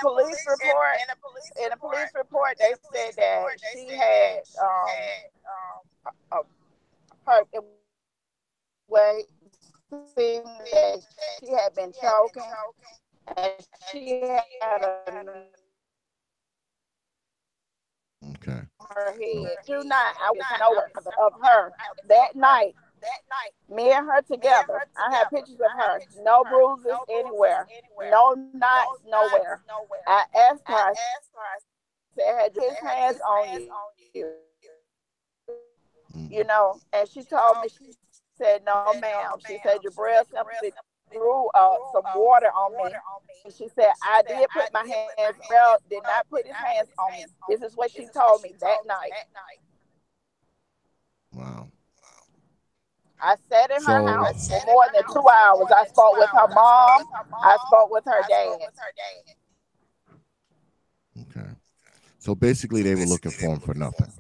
police report, in a police report, they said that she had a, her it was seemed that she had been choking, and she had a Okay. on her So, head. Do not, I was nowhere of her that night. Me and her together. I have pictures of her. No bruises anywhere. No knots nowhere. I asked her, I said, had you put his hands on you? mm, And she told me, she said, no, ma'am. She said, Jabril simply threw some water on me. And she said, I did put my hands, Jabril did not put his hands on me. This is what she told me that night. wow. I sat in her So, house for more than 2 hours. I spoke with her mom. I spoke with her dad. okay. So basically, they were looking for him for nothing.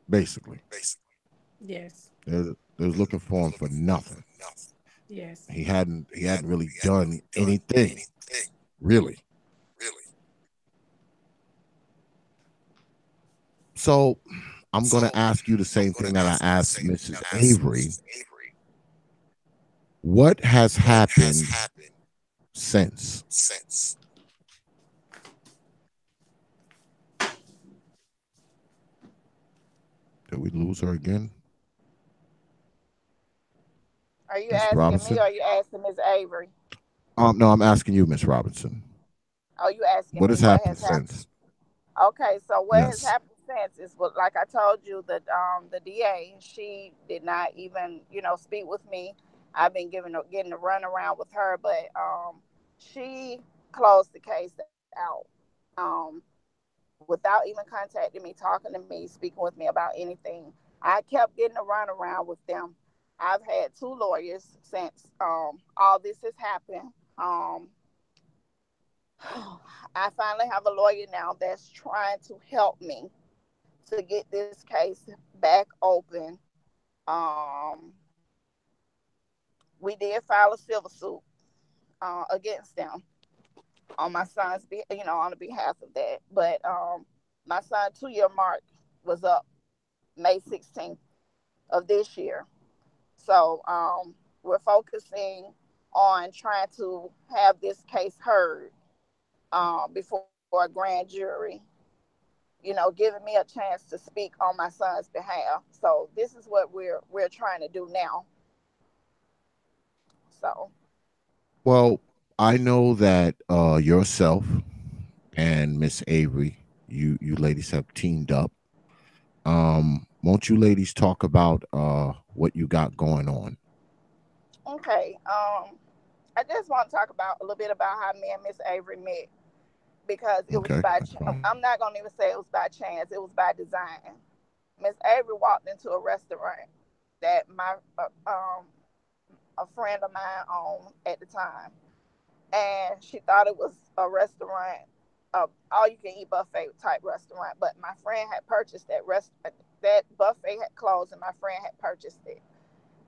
Basically, Yes. they was looking for him for nothing. Yes. He hadn't really done anything, really. So I'm gonna ask you the same thing that I asked Mrs. Avery. What has happened since? Did we lose her again, Are you Miss asking me or Robinson? are you asking Miss Avery? No, I'm asking you, Miss Robinson. Are you asking What me has what happened has happened? since? Okay, so what has Yes. happened since is what, like I told you, the DA, she did not even speak with me. I've been getting a run around with her, but she closed the case out. Um, Without even contacting me, talking to me, speaking with me about anything. I kept getting a runaround with them. I've had two lawyers since all this has happened. Um, I finally have a lawyer now that's trying to help me to get this case back open. Um, we did file a civil suit against them on my son's, on the behalf of that. But my son's 2 year mark was up May 16th of this year. So we're focusing on trying to have this case heard before a grand jury, giving me a chance to speak on my son's behalf. So this is what we're trying to do now. So Well, I know that yourself and Miss Avery, you ladies have teamed up. Won't you ladies talk about what you got going on? okay, I just want to talk about a little bit about how me and Miss Avery met because it was Okay, by. that's fine. I'm not gonna even say it was by chance. It was by design. Miss Avery walked into a restaurant that a friend of mine owned at the time, and she thought it was a restaurant, all you can eat buffet type restaurant. But my friend had purchased that buffet had closed, and my friend had purchased it.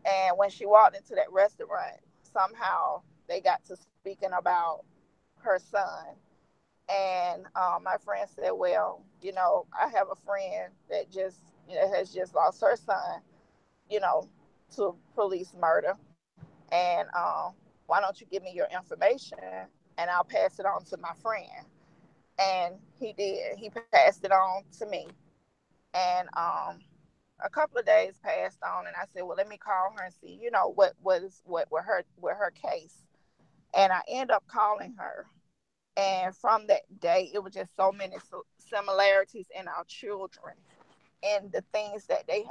And when she walked into that restaurant, somehow they got to speaking about her son. And my friend said, "Well, I have a friend that just has just lost her son, you know, to police murder. And why don't you give me your information and I'll pass it on to my friend?" And he did. He passed it on to me. And a couple of days passed on, and I said, "Well, let me call her and see, what with her case." And I end up calling her. And from that day, it was just so many similarities in our children and the things that they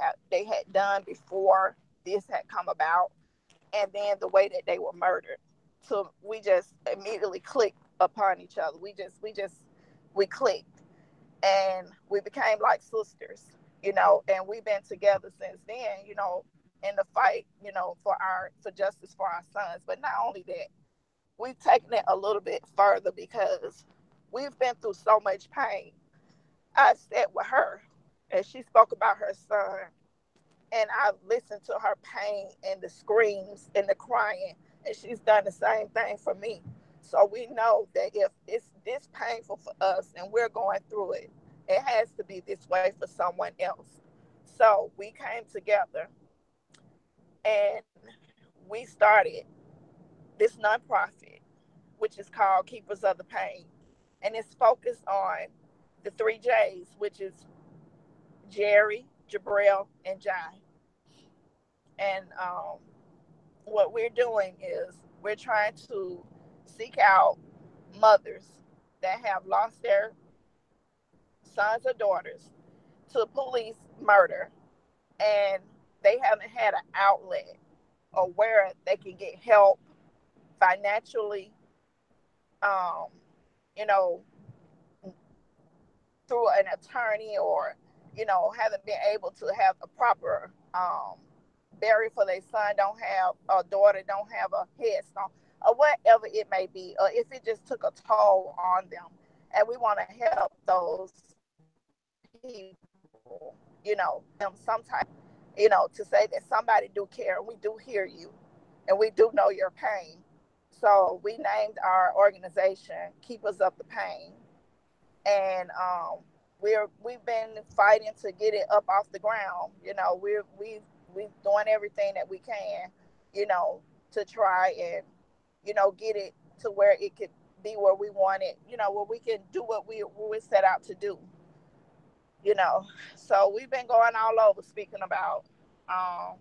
had done before this had come about, and then the way that they were murdered. So we just immediately clicked upon each other. We clicked, and we became like sisters, and we've been together since then, in the fight, for justice for our sons. But not only that, we've taken it a little bit further because we've been through so much pain. I sat with her and she spoke about her son And I've listened to her pain and the screams and the crying, and she's done the same thing for me. So we know that if it's this painful for us and we're going through it, it has to be this way for someone else. So we came together and we started this nonprofit, which is called Keepers of the Pain. And it's focused on the three J's, which is Jerry, Jabril, and Jai. And what we're doing is we're trying to seek out mothers that have lost their sons or daughters to police murder, and they haven't had an outlet or where they can get help financially, um, you know, through an attorney, or haven't been able to have a proper burial for their son, don't have a daughter, don't have a headstone, or whatever it may be, or if it just took a toll on them. And we want to help those people, them some type, to say that somebody do care, and we do hear you, and we do know your pain. So we named our organization Keepers of the Pain, and we've been fighting to get it up off the ground. We've doing everything that we can, to try and get it to where it could be where we want it, where we can do what we set out to do. So we've been going all over speaking about um,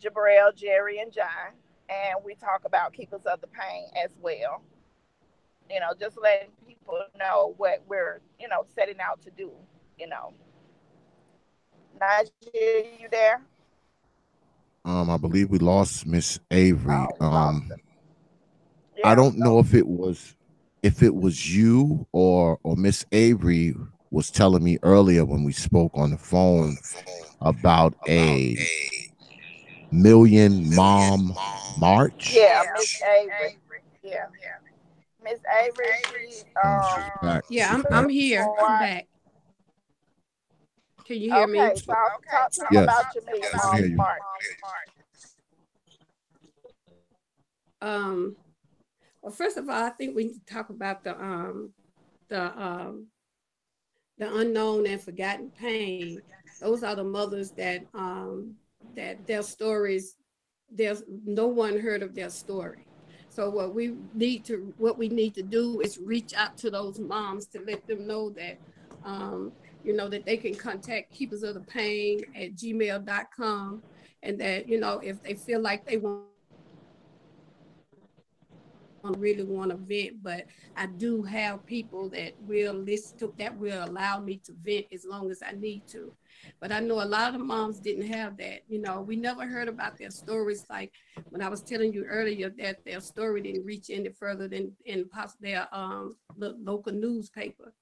Jabril, Jerry, and John, and we talk about Keepers of the Pain as well. Just letting people know what we're setting out to do. You know, Najee, you there? I believe we lost Miss Avery. Oh, we lost her. I Yeah. don't know if it was you or Miss Avery was telling me earlier when we spoke on the phone about a million mom march. Yeah, Miss Avery. Yeah, Miss Avery. She She's back. Yeah, She's back. I'm here. I'm for back. Can you hear me? okay. Talk to them Yes, about your Million I can hear Moms you. March. Um, well, first of all, I think we need to talk about the the unknown and forgotten pain. Those are the mothers that their stories, there's no one heard of their story. So what we need to do is reach out to those moms to let them know that that they can contact Keepers of the Pain at gmail.com, and that if they feel like they really want to vent, but I do have people that will listen to, that will allow me to vent as long as I need to. But I know a lot of the moms didn't have that. We never heard about their stories. Like when I was telling you earlier that their story didn't reach any further than in their local newspaper.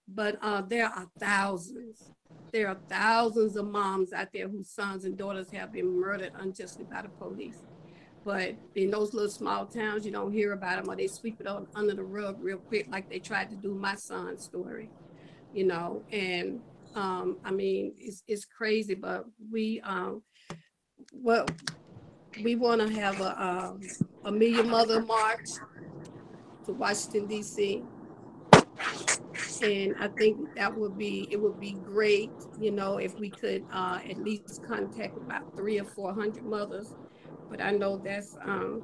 But there are thousands. There are thousands of moms out there whose sons and daughters have been murdered unjustly by the police. But in those little small towns, you don't hear about them, or they sweep it under the rug real quick, like they tried to do my son's story, And I mean, it's crazy, but what we want to have a Million Mother March to Washington D.C. And I think it would be great, if we could at least contact about 300 or 400 mothers. But I know that's going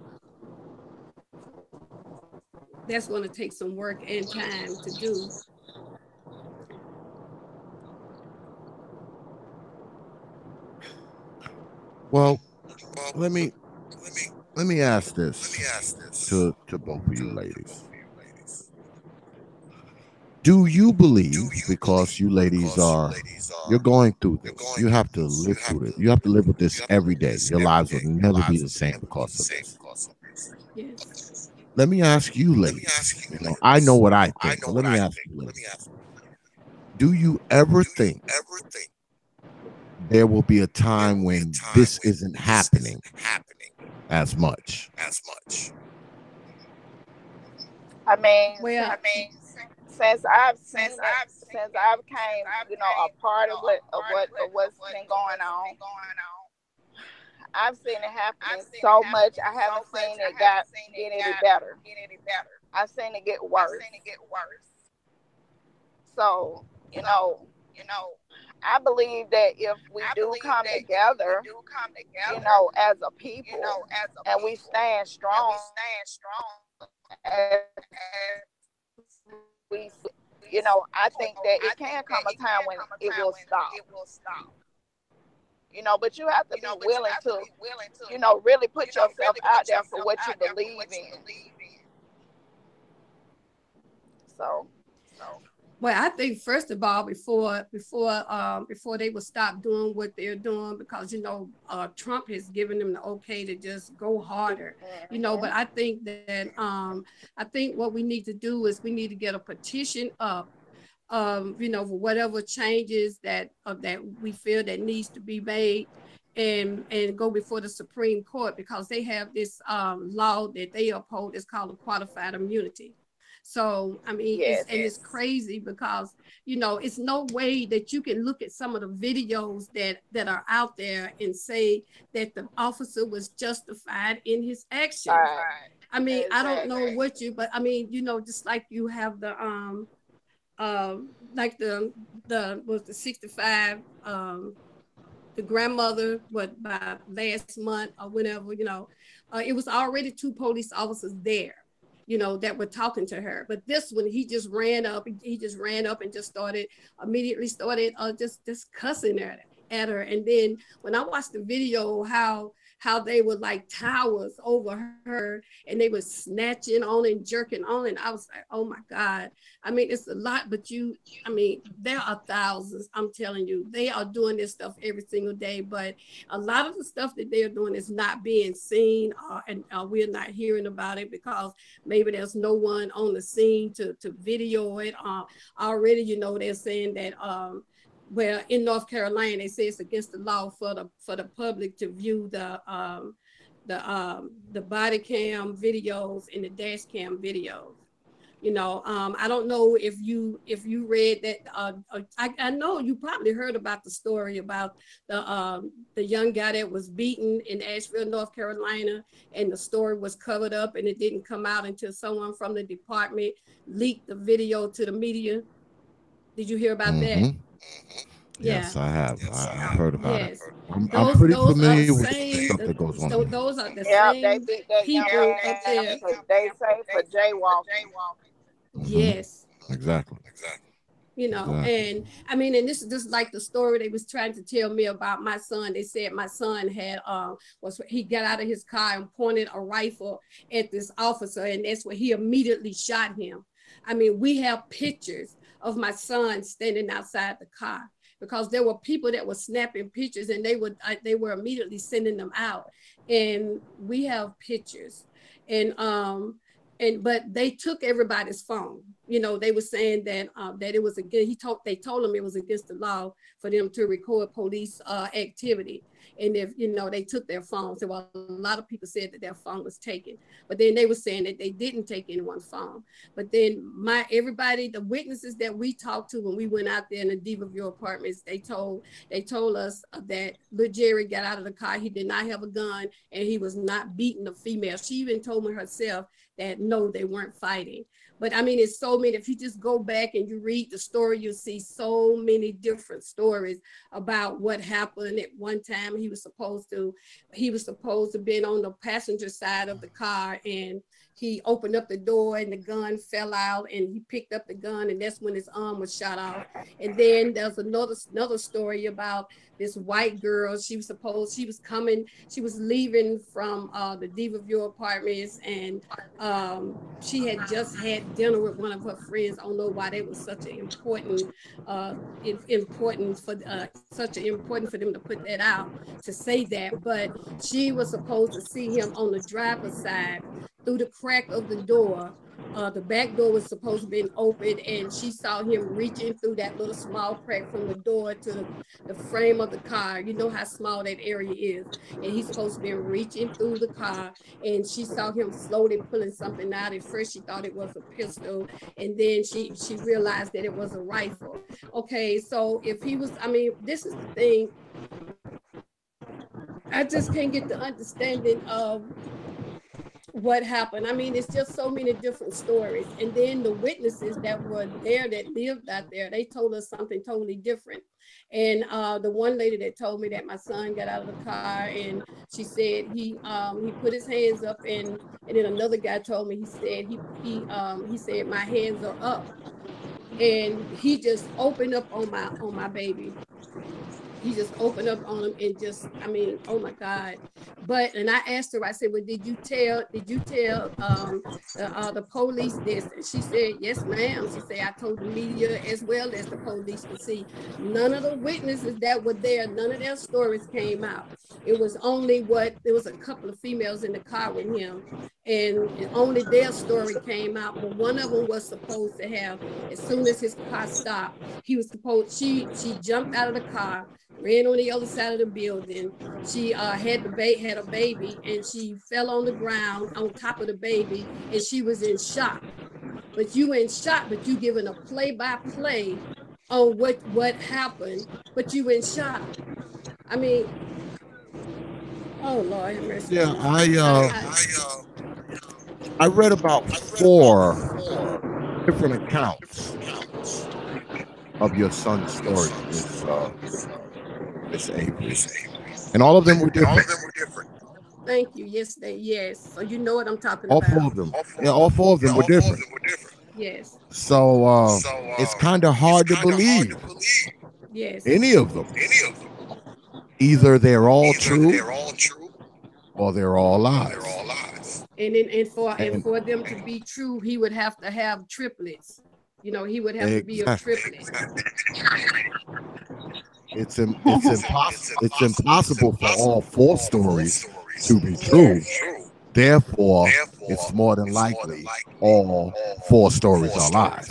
to take some work and time to do. Well, let me ask this to both of you ladies. Do you believe, because you ladies you're going through this, you have to live through it, you have to live with this every day, your lives will never be the same because of this? Yes. Let me ask you ladies, I know what I think, but let me ask you ladies, do you ever think there will be a time when this isn't happening as much? I mean, Well, since I've seen it since I became, you know, a part of what's been going on, I've seen it happening so much. I haven't seen it get any better. I've seen it get worse. So, you know, I believe that if we do come together, you know, as a people, and we stand strong, as we, you know, I think that it can come a time when it will stop. You know, but you have to be willing to, you know, really put yourself out there for what you believe in. So. Well, I think first of all, before they would stop doing what they're doing, because you know Trump has given them the okay to just go harder, you know. But I think that I think what we need to do is we need to get a petition up, you know, for whatever changes that we feel that needs to be made, and go before the Supreme Court, because they have this law that they uphold. It's called a qualified immunity. So, I mean, it's crazy because, you know, it's no way that you can look at some of the videos that are out there and say that the officer was justified in his actions. Right. I mean, I don't know what you, but I mean, you know, just like you have the, like the 65, the grandmother, by last month or whenever, you know, it was already 2 police officers there, you know, that were talking to her. But this one, he just ran up and just immediately started just cussing at her. And then when I watched the video, how they were like towers over her and they were snatching on and jerking on, and I was like, oh my God. I mean, it's a lot, but I mean, there are thousands, I'm telling you. They are doing this stuff every single day, but a lot of the stuff that they're doing is not being seen, and we're not hearing about it because maybe there's no one on the scene to video it. Already, you know, they're saying that well, in North Carolina, they say it's against the law for the public to view the body cam videos and the dash cam videos. You know, I don't know if you read that. I know you probably heard about the story about the young guy that was beaten in Asheville, North Carolina, and the story was covered up and it didn't come out until someone from the department leaked the video to the media. Did you hear about that? Yes, I have. I heard about it. I'm pretty those familiar are with the stuff that goes on. Those are the same people up there. They say for jaywalking. Yes. Exactly. You know, and I mean, and this is just like the story they was trying to tell me about my son. They said my son had he got out of his car and pointed a rifle at this officer, and that's where he immediately shot him. I mean, we have pictures of my son standing outside the car, because there were people that were snapping pictures and they were immediately sending them out. And we have pictures, but they took everybody's phone. You know, they were saying that that it was they told them it was against the law for them to record police activity. And if, you know, they took their phones. So a lot of people said that their phone was taken, but then they were saying that they didn't take anyone's phone. But then the witnesses that we talked to when we went out there in the Diva apartments, they told us that little Jerry got out of the car. He did not have a gun and he was not beating a female. She even told me herself that no, they weren't fighting. But I mean, it's so many. If you just go back and you read the story, you'll see so many different stories about what happened. At one time, he was supposed to be on the passenger side of the car, and he opened up the door and the gun fell out, and he picked up the gun, and that's when his arm was shot off. And then there's another story about this white girl. She was leaving from the Diva View apartments, and she had just had dinner with one of her friends. I don't know why that was such an important for them to put that out, to say that, but she was supposed to see him on the driver's side through the crack of the door the back door was supposed to be open, and she saw him reaching through that little small crack from the door to the frame of the car. You know how small that area is. And he's supposed to be reaching through the car, and she saw him slowly pulling something out. At first, she thought it was a pistol, and then she realized that it was a rifle. Okay, so if he was, I mean, this is the thing. I just can't get the understanding of what happened. I mean, it's just so many different stories. And then the witnesses that were there, that lived out there, they told us something totally different. And the one lady that told me that my son got out of the car, and she said he put his hands up, and then another guy told me, he said he said my hands are up, and he just opened up on my baby. He just opened up on him, and just, I mean, oh my God. But, and I asked her, I said, well, did you tell the police this? And she said, yes, ma'am. She said, I told the media as well as the police. But see, none of the witnesses that were there, none of their stories came out. It was only there was a couple of females in the car with him, and only their story came out. But one of them was supposed to have, as soon as his car stopped, he was supposed, she jumped out of the car, ran on the other side of the building. She had a baby, and she fell on the ground on top of the baby, and she was in shock. But you in shock, but you giving a play-by-play on what happened, but you in shock. I mean, oh Lord have mercy. Yeah, I read about 4 different accounts of your son's story, Miss Avery, and all of them were different. Thank you. Yes, yes. So you know what I'm talking all about. All 4 of them. Yeah, all 4 of them were different. Yes. So it's kind of hard to believe. Yes. Any of them. Either they're all true, or they're all lies. And for them to be true, he would have to have triplets. You know, he would have to be a triplet. It's impossible for all 4 stories to be true. Therefore, it's more than likely all 4 stories are lies.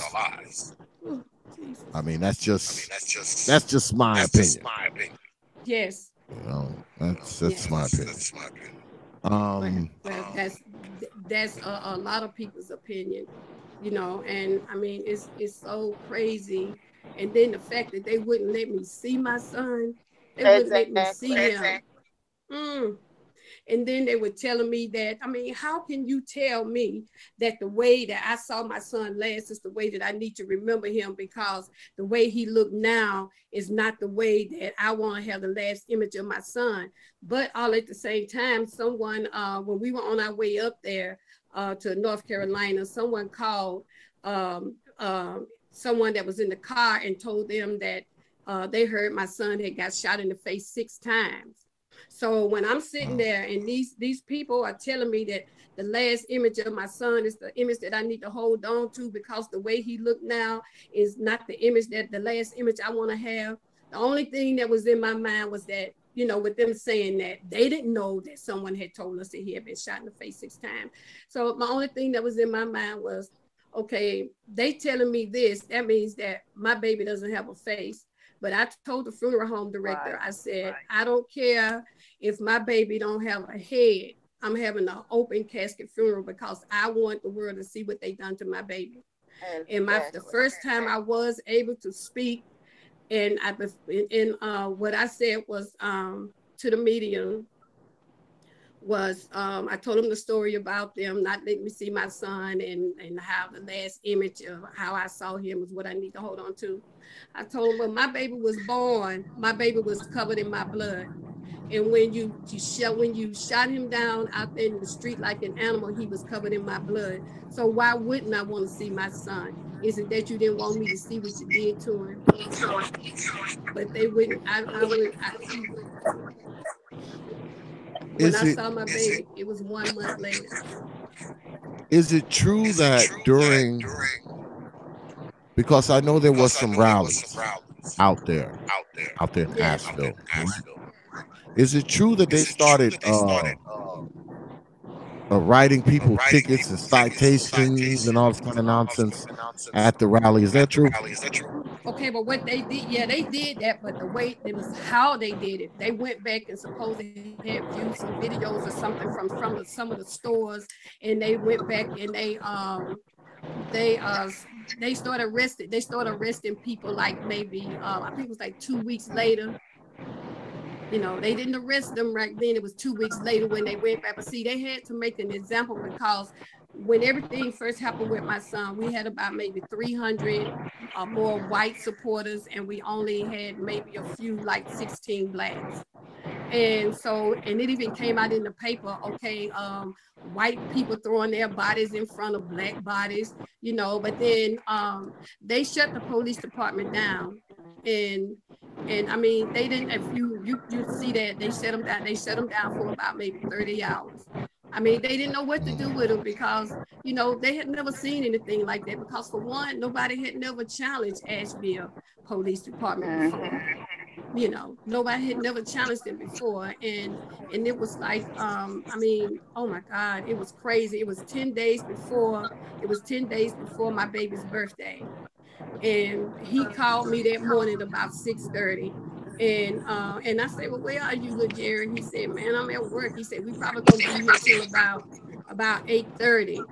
I mean, that's just my opinion. Yes. You know, that's my opinion. Well, that's a lot of people's opinion, you know, and I mean, it's so crazy. And then the fact that they wouldn't let me see my son, they wouldn't let me see him. And then they were telling me that, I mean, how can you tell me that the way that I saw my son last is the way that I need to remember him, because the way he looked now is not the way that I want to have the last image of my son. But all at the same time, someone, when we were on our way up there to North Carolina, someone called someone that was in the car and told them that they heard my son had got shot in the face 6 times. So when I'm sitting there and these people are telling me that the last image of my son is the image that I need to hold on to, because the way he looked now is not the image that the last image I want to have. The only thing that was in my mind was that, you know, with them saying that they didn't know that someone had told us that he had been shot in the face 6 times. So my only thing that was in my mind was, okay, they telling me this, that means that my baby doesn't have a face. But I told the funeral home director, I said, I don't care if my baby don't have a head. I'm having an open casket funeral because I want the world to see what they done to my baby. And the first time I was able to speak, and what I said was to the media was, I told them the story about them not letting me see my son, and how the last image of how I saw him was what I need to hold on to. I told them when my baby was born, my baby was covered in my blood. And when you shot him down out there in the street like an animal, he was covered in my blood. So why wouldn't I want to see my son? Is it that you didn't want me to see what you did to him? But they wouldn't. When I saw my baby, it was 1 month later. Is it true that during, because I know there was some rallies out there in Asheville. Is it true that they started writing people tickets and citations and all this kind of nonsense at the rally. Is that true? Okay, but what they did, yeah, they did that, but the way it was how they did it, they went back and supposedly had viewed some videos or something from some of the stores, and they went back and they uh they started arresting people like maybe I think it was like 2 weeks later. You know, they didn't arrest them right then. It was 2 weeks later when they went back. But see, they had to make an example because when everything first happened with my son, we had about maybe 300 more white supporters, and we only had maybe a few, like 16 blacks. And so, and it even came out in the paper, okay, white people throwing their bodies in front of black bodies, you know, but then they shut the police department down. And I mean, they didn't, if you see that they shut them down for about maybe 30 hours. I mean, they didn't know what to do with them because, you know, they had never seen anything like that because for one, nobody had never challenged Asheville Police Department before. You know, nobody had never challenged them before. And it was like, I mean, oh my God, it was crazy. It was 10 days before my baby's birthday. And he called me that morning about 6:30. And I said, well, where are you, little Jerry? He said, man, I'm at work. He said, we probably gonna be here till about 8:30.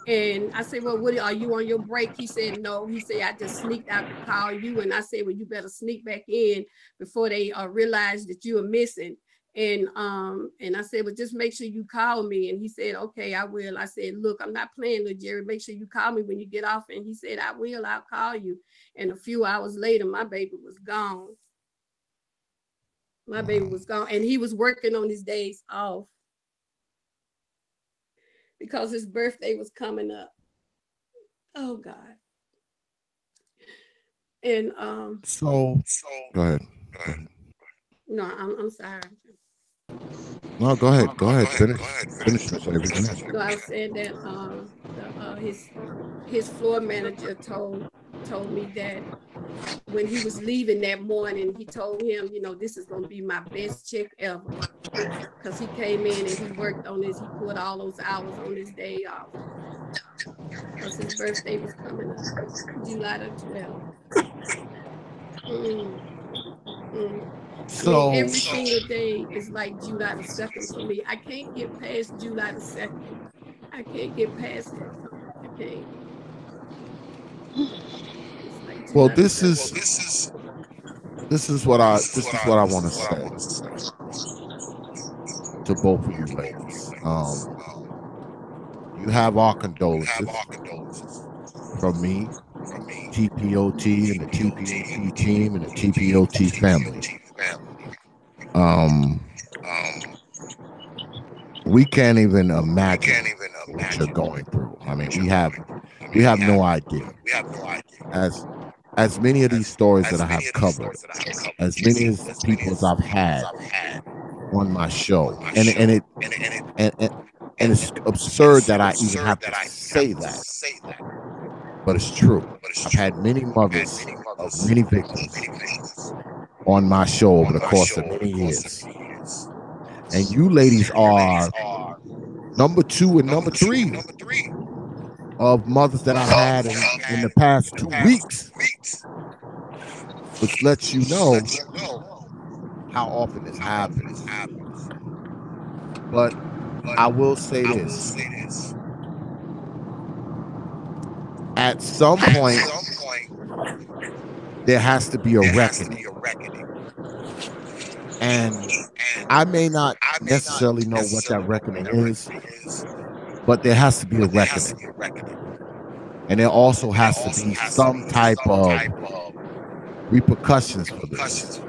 And I said, well, what are you on your break? He said, no. He said, I just sneaked out to call you. And I said, well, you better sneak back in before they realize that you are missing. And I said, well, just make sure you call me. And he said, okay, I will. I said, look, I'm not playing with Jerry. Make sure you call me when you get off. And he said, I will. I'll call you. And a few hours later, my baby was gone. My baby was gone. And he was working on his days off because his birthday was coming up. Oh God. And so go ahead. No, I'm sorry. No, go ahead. Finish everything. No, I was saying that his floor manager told me that when he was leaving that morning, he told him, you know, this is gonna be my best check ever. Because he came in and he worked on this, he put all those hours on his day off. Because his birthday was coming up, July the 12th. So I mean, every single day is like July the 2nd for me. I can't get past July the 2nd. I can't get past it. I can't. Like well, this is what I want to say to both of you ladies. You have our condolences from me, T.P.O.T. and the T.P.O.T. team and the T.P.O.T. family. We can't even imagine what you're going through. I mean, we have no idea. As many of these stories that I have covered, as many as people as I've had on my show, and it's absurd that I even have to say that, but it's true. I've had many mothers of many victims on my show over the course of many years. And you ladies are number 2 and number 3 of mothers that I've had in the past 2 weeks, which lets you know how often this happens. But I will say this. At some point, there has to be a reckoning. And I may not necessarily know what that reckoning is, but there has to be a reckoning. And there also has to be some type of repercussions for this.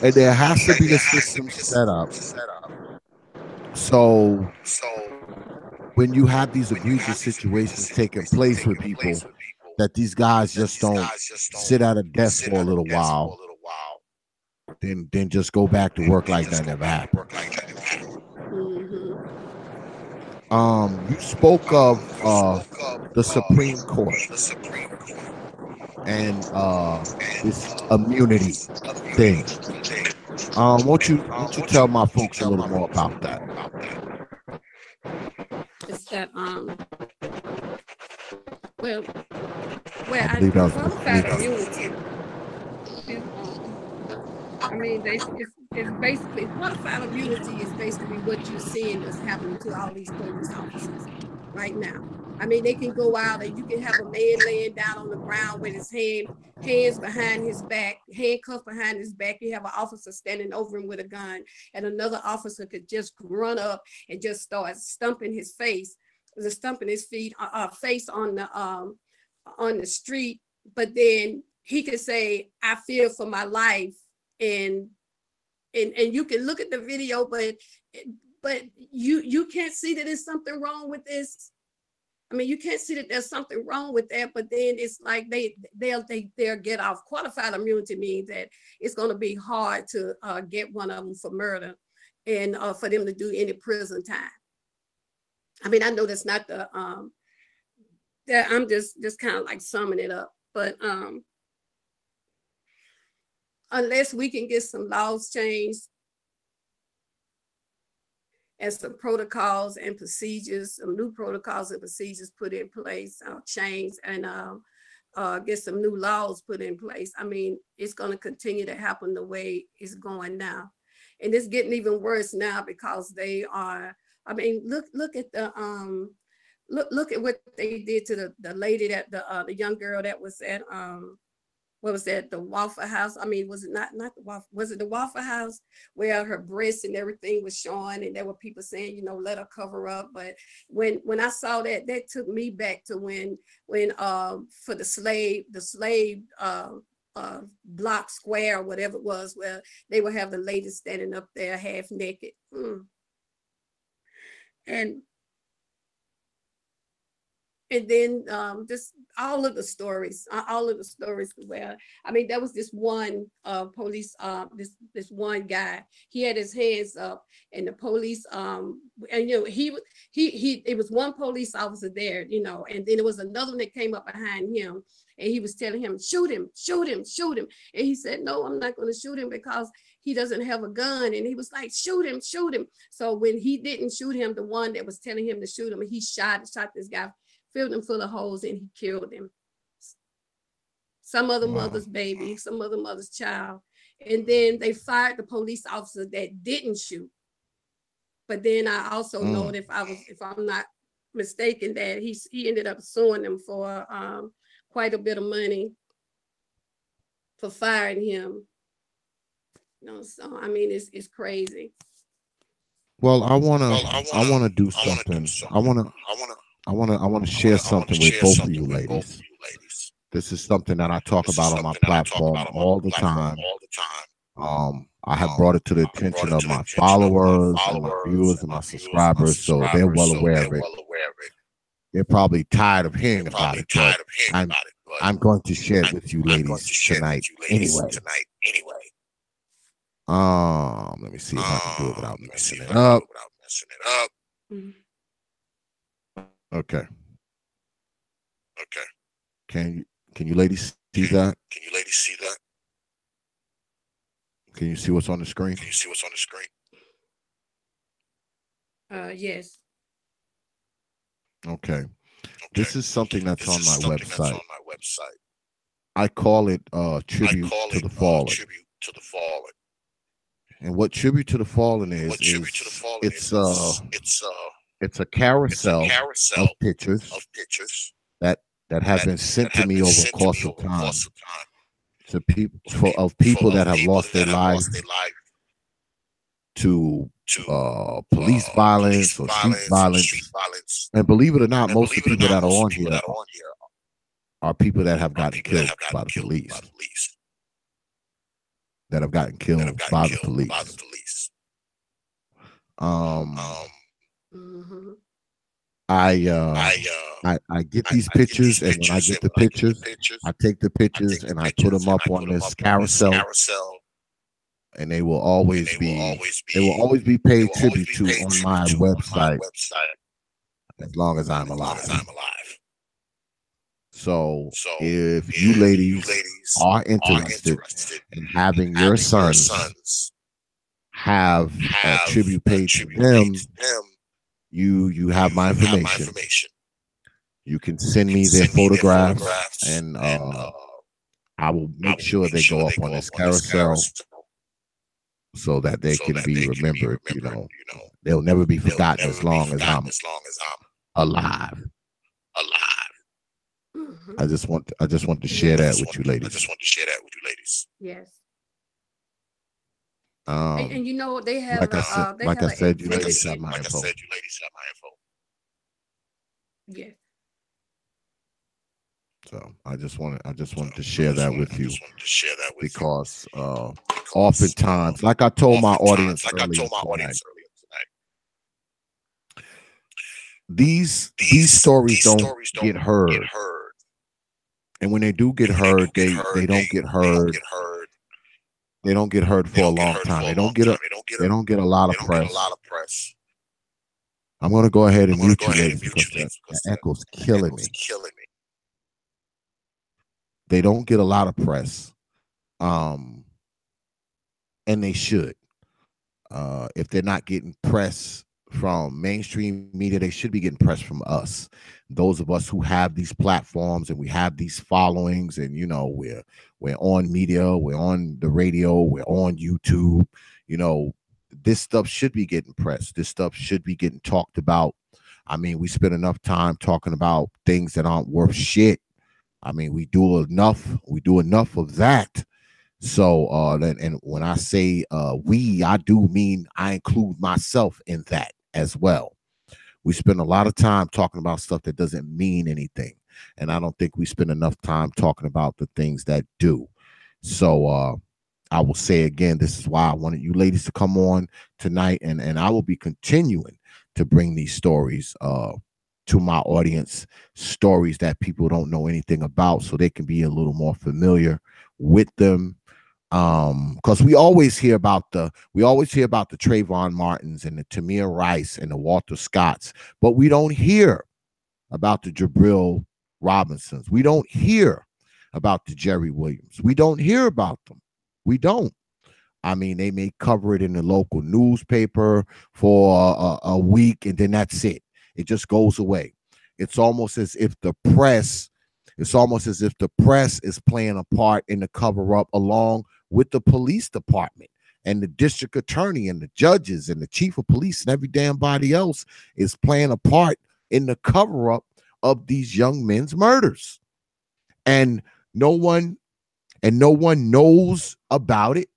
And there has to be a system set up. So when you have these egregious situations taking place with people, that these guys just don't sit at a desk for a little while, then just go back to work like that never happened. You spoke of the Supreme Court and this immunity thing. Won't you tell my folks a little more about that? It's that well, where I believe that was qualified Miss immunity is I mean, it's basically qualified immunity is basically what you're seeing that's happening to all these police officers right now. I mean, they can go out and you can have a man laying down on the ground with his hands behind his back, handcuffed behind his back. You have an officer standing over him with a gun, and another officer could just run up and just start stumping his face, stumping his face on the street. But then he could say, "I fear for my life," and you can look at the video, but you can't see that there's something wrong with this. I mean, you can't see that there's something wrong with that, but then it's like they'll get off. Qualified immunity means that it's going to be hard to get one of them for murder and for them to do any prison time. I mean, I know that's not the that I'm just kind of like summing it up, but unless we can get some laws changed and some protocols and procedures, some new protocols and procedures put in place, changed, and get some new laws put in place. I mean, it's going to continue to happen the way it's going now. And it's getting even worse now because they are, I mean, look at the, look at what they did to the lady that, the young girl that was at, what was that, the Waffle House? I mean, was it not the Waffle, was it the Waffle House where her breasts and everything was showing, and there were people saying, you know, let her cover up. But when I saw that, that took me back to when for the slave block square or whatever it was, where they would have the ladies standing up there half naked. And then just all of the stories where, I mean, there was this one police, this one guy, he had his hands up, and the police, and you know, it was one police officer there, you know, and then there was another one that came up behind him, and he was telling him, shoot him, shoot him, shoot him. And he said, no, I'm not going to shoot him because he doesn't have a gun. And he was like, shoot him, shoot him. So when he didn't shoot him, the one that was telling him to shoot him, he shot this guy, filled him full of holes, and he killed him. Some other mother's baby, some other mother's child. And then they fired the police officer that didn't shoot. But then I also know that if I'm not mistaken, that he ended up suing them for quite a bit of money for firing him. You know, so I mean, it's crazy. Well, I wanna do something. I wanna share something with both of you ladies. This is something that I talk about on my platform all the time. I have brought it to the attention of my followers and my viewers and my subscribers, so they're well aware of it. They're probably tired of hearing about it, but I'm going to share it with you ladies tonight anyway. Let me see if I can do it without messing it up. Okay. Can you ladies see that? Can you see what's on the screen? Yes. Okay. This is something that's on my website. I call it Tribute to the Fallen. And what Tribute to the Fallen is it's a carousel of pictures that have been sent to me over the course of time to people that have lost their life to police violence or street violence. And believe it or not, most of the people that are on here are people that have gotten killed by the police. That have gotten killed by the police. I get these pictures, and when I get the pictures, I take the pictures and I put them up on this carousel, and they will always be paid tribute to on my website as long as I'm alive. So if you ladies are interested in having your sons have a tribute paid to them, You have my information. You can send me their photographs, and I will make sure they go up on this carousel so that they can be remembered. You know, they'll never be forgotten as long as I'm alive. Mhm. I just want to share that with you ladies. Yes. Um, And you know they have like I said, they have an you ladies have my info. yes. So I just wanted to share that with you because oftentimes, like I told my audience earlier tonight, these stories don't get heard, and when they do get heard, they don't get heard. They don't get heard for a long time. They don't get a lot of press. I'm gonna go ahead and mute you ladies because the echo's killing me. They don't get a lot of press, and they should. If they're not getting press from mainstream media, they should be getting press from us. Those of us who have these platforms and we have these followings, and you know, we're on media, we're on the radio, we're on YouTube. You know, this stuff should be getting pressed. This stuff should be getting talked about. I mean, we spend enough time talking about things that aren't worth shit. I mean, we do enough of that. So and when I say we, I do mean I include myself in that as well. We spend a lot of time talking about stuff that doesn't mean anything, and I don't think we spend enough time talking about the things that do. So I will say again, this is why I wanted you ladies to come on tonight, and I will be continuing to bring these stories to my audience, stories that people don't know anything about, so they can be a little more familiar with them. Because we always hear about the Trayvon Martins and the Tamir Rice and the Walter Scotts, but we don't hear about the Jabril Robinsons. We don't hear about the Jerry Williams. We don't hear about them. We don't. I mean, they may cover it in the local newspaper for a week, and then that's it. It just goes away. It's almost as if the press is playing a part in the cover up, along with the police department and the district attorney and the judges and the chief of police and every damn body else is playing a part in the cover up of these young men's murders. And no one knows about it.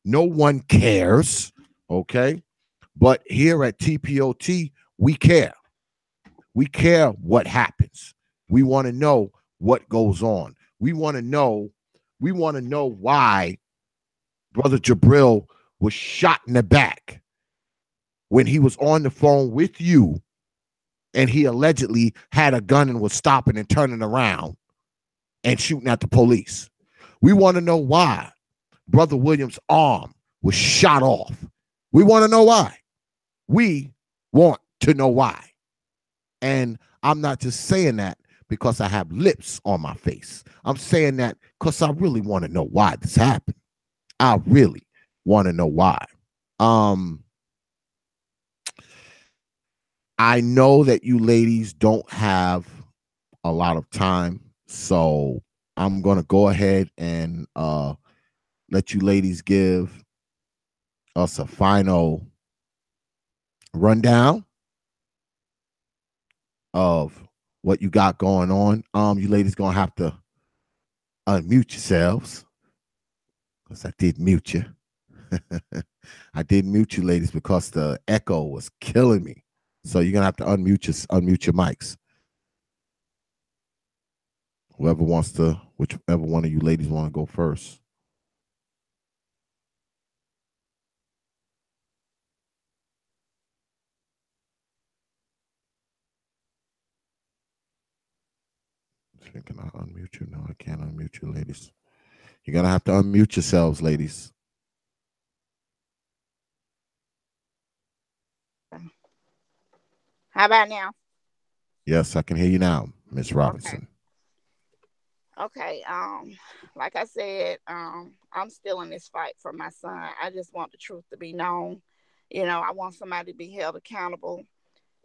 No one cares. Okay. But here at T.P.O.T, we care. We care what happens. We want to know what goes on. We want to know why Brother Jabril was shot in the back when he was on the phone with you and he allegedly had a gun and was stopping and turning around and shooting at the police. We want to know why Brother Williams' arm was shot off. We want to know why. We want to know why. And I'm not just saying that because I have lips on my face. I'm saying that because I really want to know why this happened. I really want to know why. I know that you ladies don't have a lot of time, so I'm going to go ahead and let you ladies give us a final rundown of what you got going on. You ladies going to have to unmute yourselves because I did mute you. I did mute you ladies because the echo was killing me. So you're going to have to unmute your mics. Whichever one of you ladies want to go first. Can I unmute you? No, I can't unmute you, ladies. You're going to have to unmute yourselves, ladies. How about now? Yes, I can hear you now, Miss Robinson. Okay. Like I said, I'm still in this fight for my son. I just want the truth to be known. You know, I want somebody to be held accountable.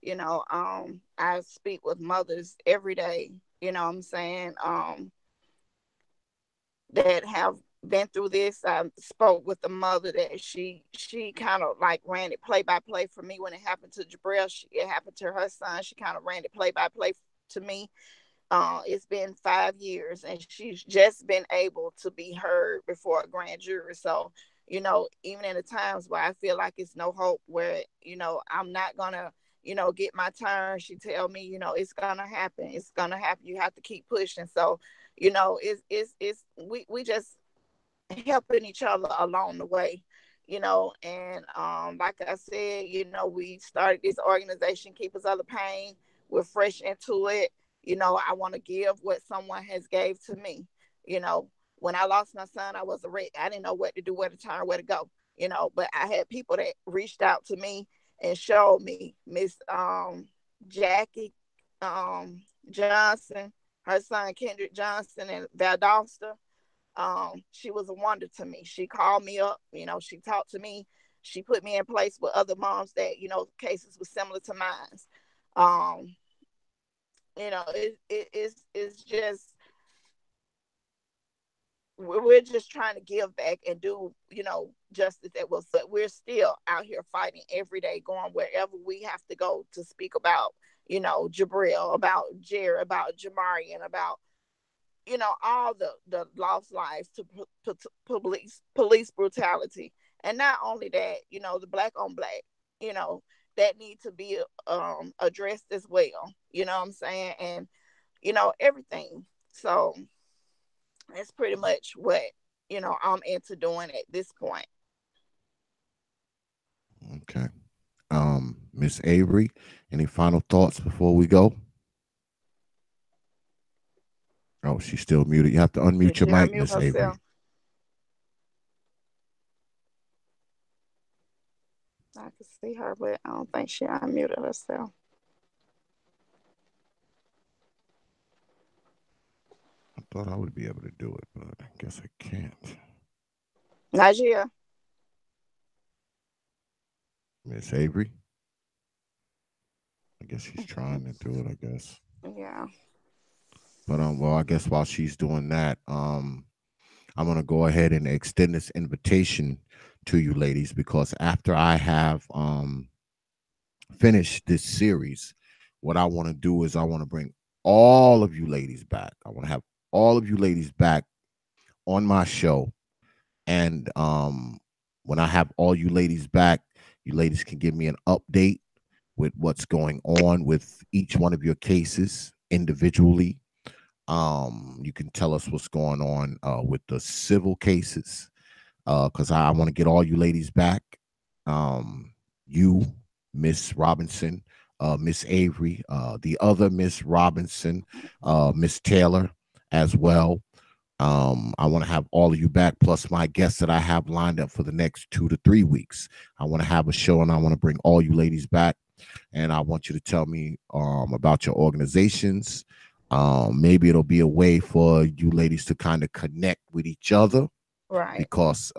I speak with mothers every day, you know what I'm saying, that have been through this. I spoke with the mother that she kind of like ran it play by play for me when it happened to Jabril. It happened to her son. She kind of ran it play by play to me. It's been 5 years, and she's just been able to be heard before a grand jury. So, even in the times where I feel like it's no hope, where I'm not gonna, get my turn, she tell me, it's gonna happen. It's gonna happen. You have to keep pushing. So, it's we just helping each other along the way, and like I said, we started this organization, Keepers of the Pain. We're fresh into it. I want to give what someone has gave to me. When I lost my son, I was a wreck. I didn't know what to do, where to turn, where to go. But I had people that reached out to me and showed me Miss Jackie Johnson, her son Kendrick Johnson, and Valdosta. She was a wonder to me. She called me up, she talked to me. She put me in place with other moms that, cases were similar to mine. Um, it's just, we're just trying to give back and do, justice that was, but we're still out here fighting every day, going wherever we have to go to speak about, Jabril, about Jerry, about Jamari, and about, all the lost lives to police brutality. And not only that, the black on black, that need to be addressed as well. You know what I'm saying? And, everything. So that's pretty much what, I'm into doing at this point. Okay. Miss Avery, any final thoughts before we go? Oh, she's still muted. You have to unmute your mic, Miss Avery. I can see her, but I don't think she unmuted herself. I thought I would be able to do it, but I guess I can't. Najiyyah. Miss Avery? I guess she's trying to do it, I guess. Yeah. But well, I guess while she's doing that, I'm gonna go ahead and extend this invitation to you ladies, because after I have finished this series, what I want to do is I want to bring all of you ladies back. I want to have all of you ladies back on my show. And when I have all you ladies back, you ladies can give me an update with what's going on with each one of your cases individually. You can tell us what's going on with the civil cases, because I want to get all you ladies back. You, Miss Robinson, Miss Avery, the other Miss Robinson, Miss Taylor as well. I want to have all of you back, plus my guests that I have lined up for the next 2 to 3 weeks. I want to have a show, and I want to bring all you ladies back. And I want you to tell me about your organizations. Maybe it'll be a way for you ladies to kind of connect with each other, right? Because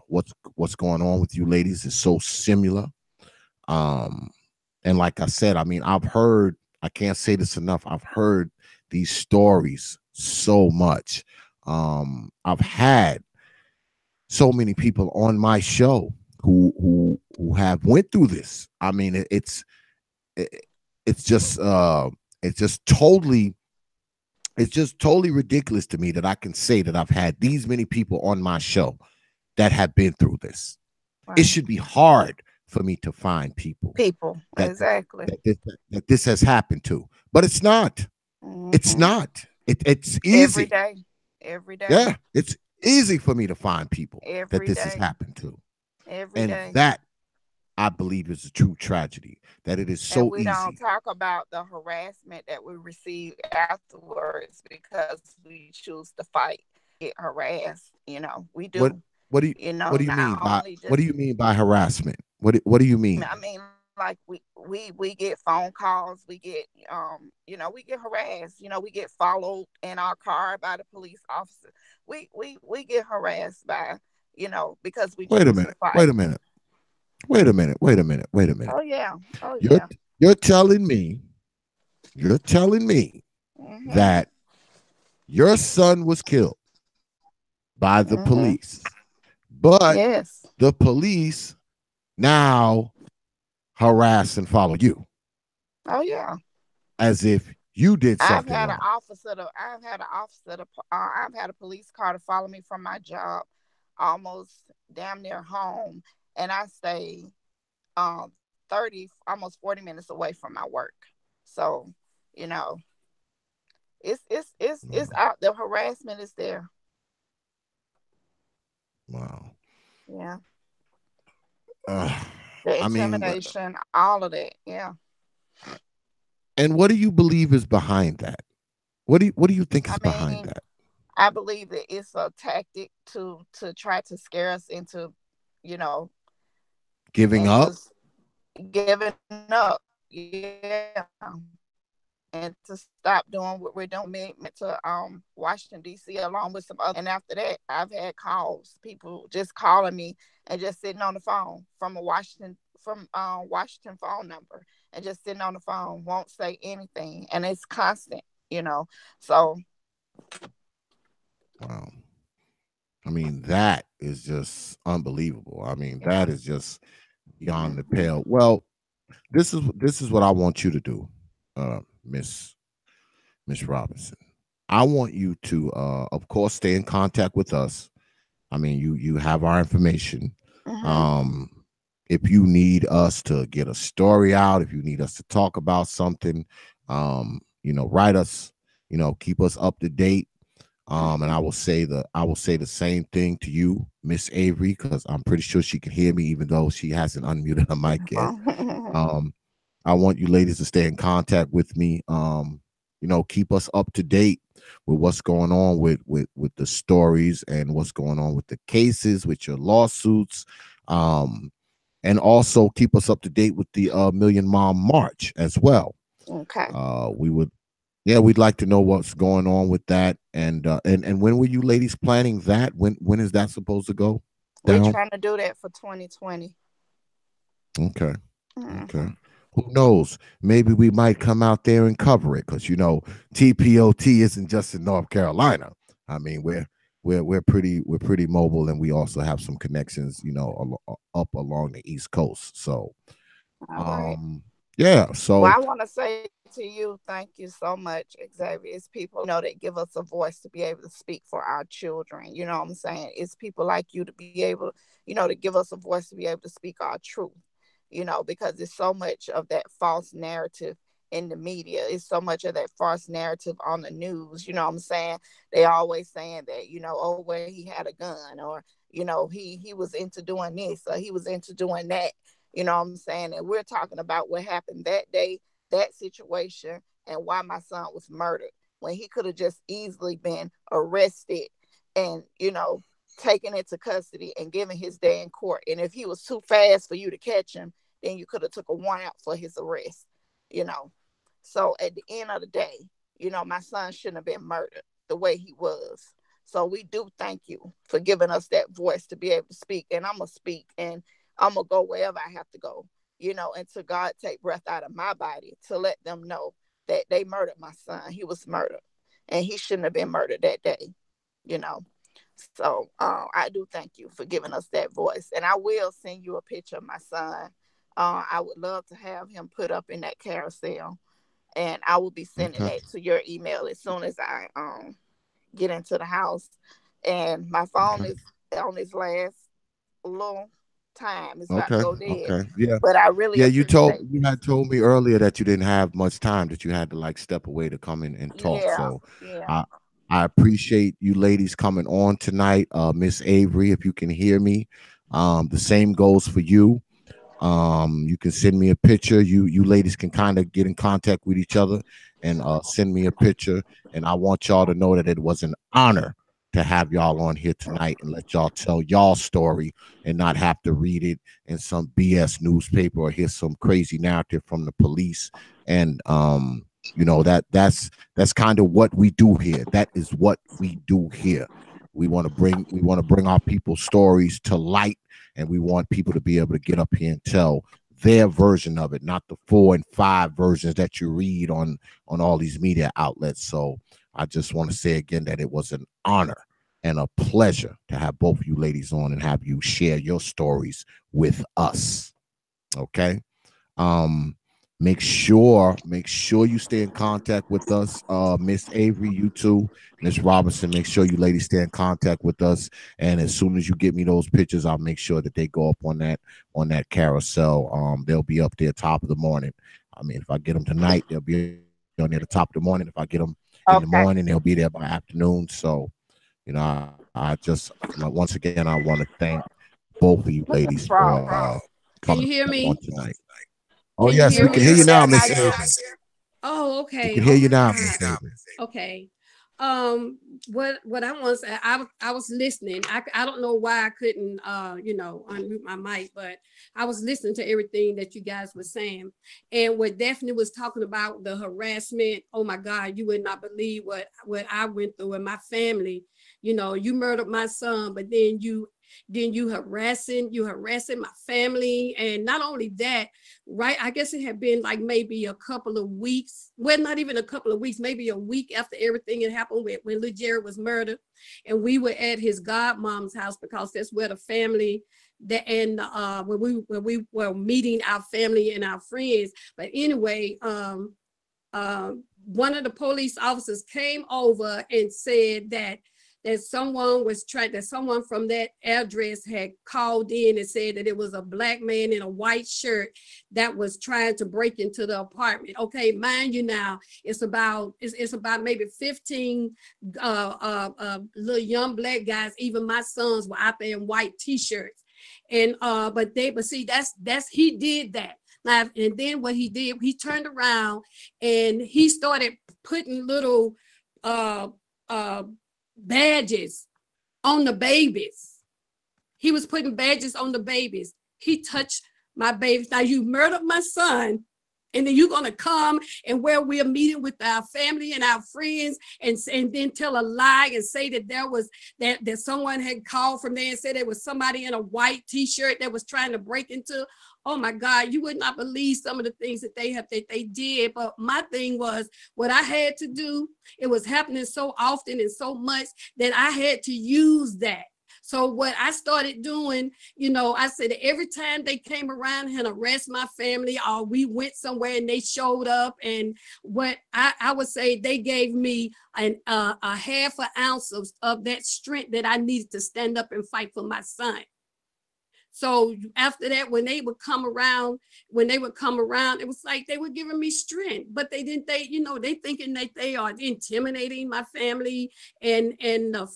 what's going on with you ladies is so similar. And like I said, I mean, I've heard, I can't say this enough, I've heard these stories so much. I've had so many people on my show who have went through this. I mean, it's just totally ridiculous to me that I can say that I've had these many people on my show that have been through this. Right. It should be hard for me to find people that, exactly, that this has happened to, but it's not. It's not. It's easy. Every day. Yeah, it's easy for me to find people that this has happened to. Every day. That, I believe, is a true tragedy. That it is so we easy. We don't talk about the harassment that we receive afterwards because we choose to fight, get harassed. We do. What do you mean by harassment? What do you mean? I mean, like we get phone calls, we get we get harassed, we get followed in our car by the police officer. We get harassed by, Because we Wait a minute. Oh yeah. Oh yeah. You're telling me that your son was killed by the police, but yes, the police now harass and follow you oh yeah. as if you did I've something had an wrong. officer to, I've had an officer to, I've had a police car to follow me from my job, almost damn near home, and I stay 30, almost 40 minutes away from my work. So, you know, it's Wow. out. The harassment is there. Wow. Yeah, Uh, the I mean, intimidation, all of that. Yeah, and what do you believe is behind that? What do you think I is behind mean, that? I believe that it's a tactic to try to scare us into, you know, Giving into up? giving up. Yeah, and to stop doing what we're doing. Me to Washington D.C. along with some other. And after that, I've had calls, people just calling me and just sitting on the phone from a Washington phone number and just sitting on the phone, won't say anything, and it's constant, you know. So Wow. I mean, that is just unbelievable. I mean, yeah, that is just beyond the pale. Well, this is what I want you to do, Miss Robinson. I want you to, of course, stay in contact with us. I mean, you have our information. mm-hmm. Um, if you need us to get a story out, if you need us to talk about something, write us. Keep us up to date. And Mm-hmm. I will say the same thing to you, Miss Avery, because I'm pretty sure she can hear me, even though she hasn't unmuted her mic yet. Um, I want you ladies to stay in contact with me. Keep us up to date with what's going on with the stories and what's going on with the cases, with your lawsuits. And also keep us up to date with the Million Mom March as well. Okay. We would Yeah, we'd like to know what's going on with that. And when were you ladies planning that? When is that supposed to go We're down? trying to do that for 2020. Okay. Okay. Mm-hmm. Who knows? Maybe we might come out there and cover it because T.P.O.T isn't just in North Carolina. I mean, we're pretty mobile, and we also have some connections, up along the East Coast. So, All right. yeah. Well, So, I want to say to you, thank you so much, Xavier. It's people, that give us a voice to be able to speak for our children. You know what I'm saying? It's people like you to be able, to give us a voice to be able to speak our truth, because there's so much of that false narrative in the media. It's so much of that false narrative on the news. You know what I'm saying? They always saying that, oh, where he had a gun, or, he was into doing this, or he was into doing that. You know what I'm saying? And we're talking about what happened that day, that situation, and why my son was murdered when he could have just easily been arrested and, taken into custody and given his day in court. And if he was too fast for you to catch him, then you could have took a warrant out for his arrest, you know. So at the end of the day, my son shouldn't have been murdered the way he was. So we do thank you for giving us that voice to be able to speak. And I'm going to speak, and I'm going to go wherever I have to go, until God take breath out of my body to let them know that they murdered my son. He was murdered, and he shouldn't have been murdered that day, you know. So I do thank you for giving us that voice. And I will send you a picture of my son. I would love to have him put up in that carousel. And I will be sending okay. that to your email as soon as I get into the house. And my phone Okay. is on its last little time. It's about to Okay. go dead. Okay. Yeah. But I really Yeah, appreciate you had told me earlier that you didn't have much time, that you had to like step away to come in and talk. yeah, So yeah. I I appreciate you ladies coming on tonight. Miss Avery, if you can hear me. The same goes for you. You can send me a picture. You ladies can kind of get in contact with each other and send me a picture. And I want y'all to know that it was an honor to have y'all on here tonight and let y'all tell y'all story and not have to read it in some BS newspaper or hear some crazy narrative from the police. And that's kind of what we do here. That is what we do here. We want to bring our people's stories to light, and we want people to be able to get up here and tell their version of it, not the 4 and 5 versions that you read on all these media outlets. So I just want to say again that it was an honor and a pleasure to have both of you ladies on and have you share your stories with us. Okay. Make sure you stay in contact with us. Miss Avery, you too. Miss Robinson, make sure you ladies stay in contact with us. And as soon as you get me those pictures, I'll make sure that they go up on that carousel. They'll be up there top of the morning. I mean, if I get them tonight, they'll be on there the top of the morning. If I get them in the morning, they'll be there by afternoon. So, you know, I just once again I want to thank both of you ladies for Can you coming hear on me? tonight. Oh Can you yes, hear we can me? hear you now, Miss Avery. Oh, We okay. can hear Oh you my now, God. Miss Avery. Okay. What I want to say, I was listening. I don't know why I couldn't unmute my mic, but I was listening to everything that you guys were saying. And what Daphne was talking about, the harassment, oh my God, you would not believe what I went through in my family. You know, you murdered my son, but then you harassing my family. And not only that, right, I guess it had been like maybe a couple of weeks, well, not even a couple of weeks, maybe a week after everything had happened when little Jerry was murdered, and we were at his godmom's house because that's where the family that, and when we were meeting our family and our friends. But anyway, one of the police officers came over and said that someone from that address had called in and said that it was a black man in a white shirt that was trying to break into the apartment. Okay, mind you now, it's about maybe 15 little young black guys. Even my sons were out there in white t-shirts. And but see, that's he did that. Now, and then what he did, he turned around and he started putting little badges on the babies. He was putting badges on the babies. He touched my babies. Now you murdered my son, and then you're gonna come and where we're meeting with our family and our friends, and then tell a lie and say that there was that someone had called from there and said there was somebody in a white t-shirt that was trying to break into. Oh my God, you would not believe some of the things that they did. But my thing was, what I had to do, it was happening so often and so much that I had to use that. So what I started doing, you know, I said every time they came around and harassed my family, or we went somewhere and they showed up, and what I would say, they gave me a half an ounce of that strength that I needed to stand up and fight for my son. So after that, when they would come around, it was like they were giving me strength, but they thinking that they are intimidating my family and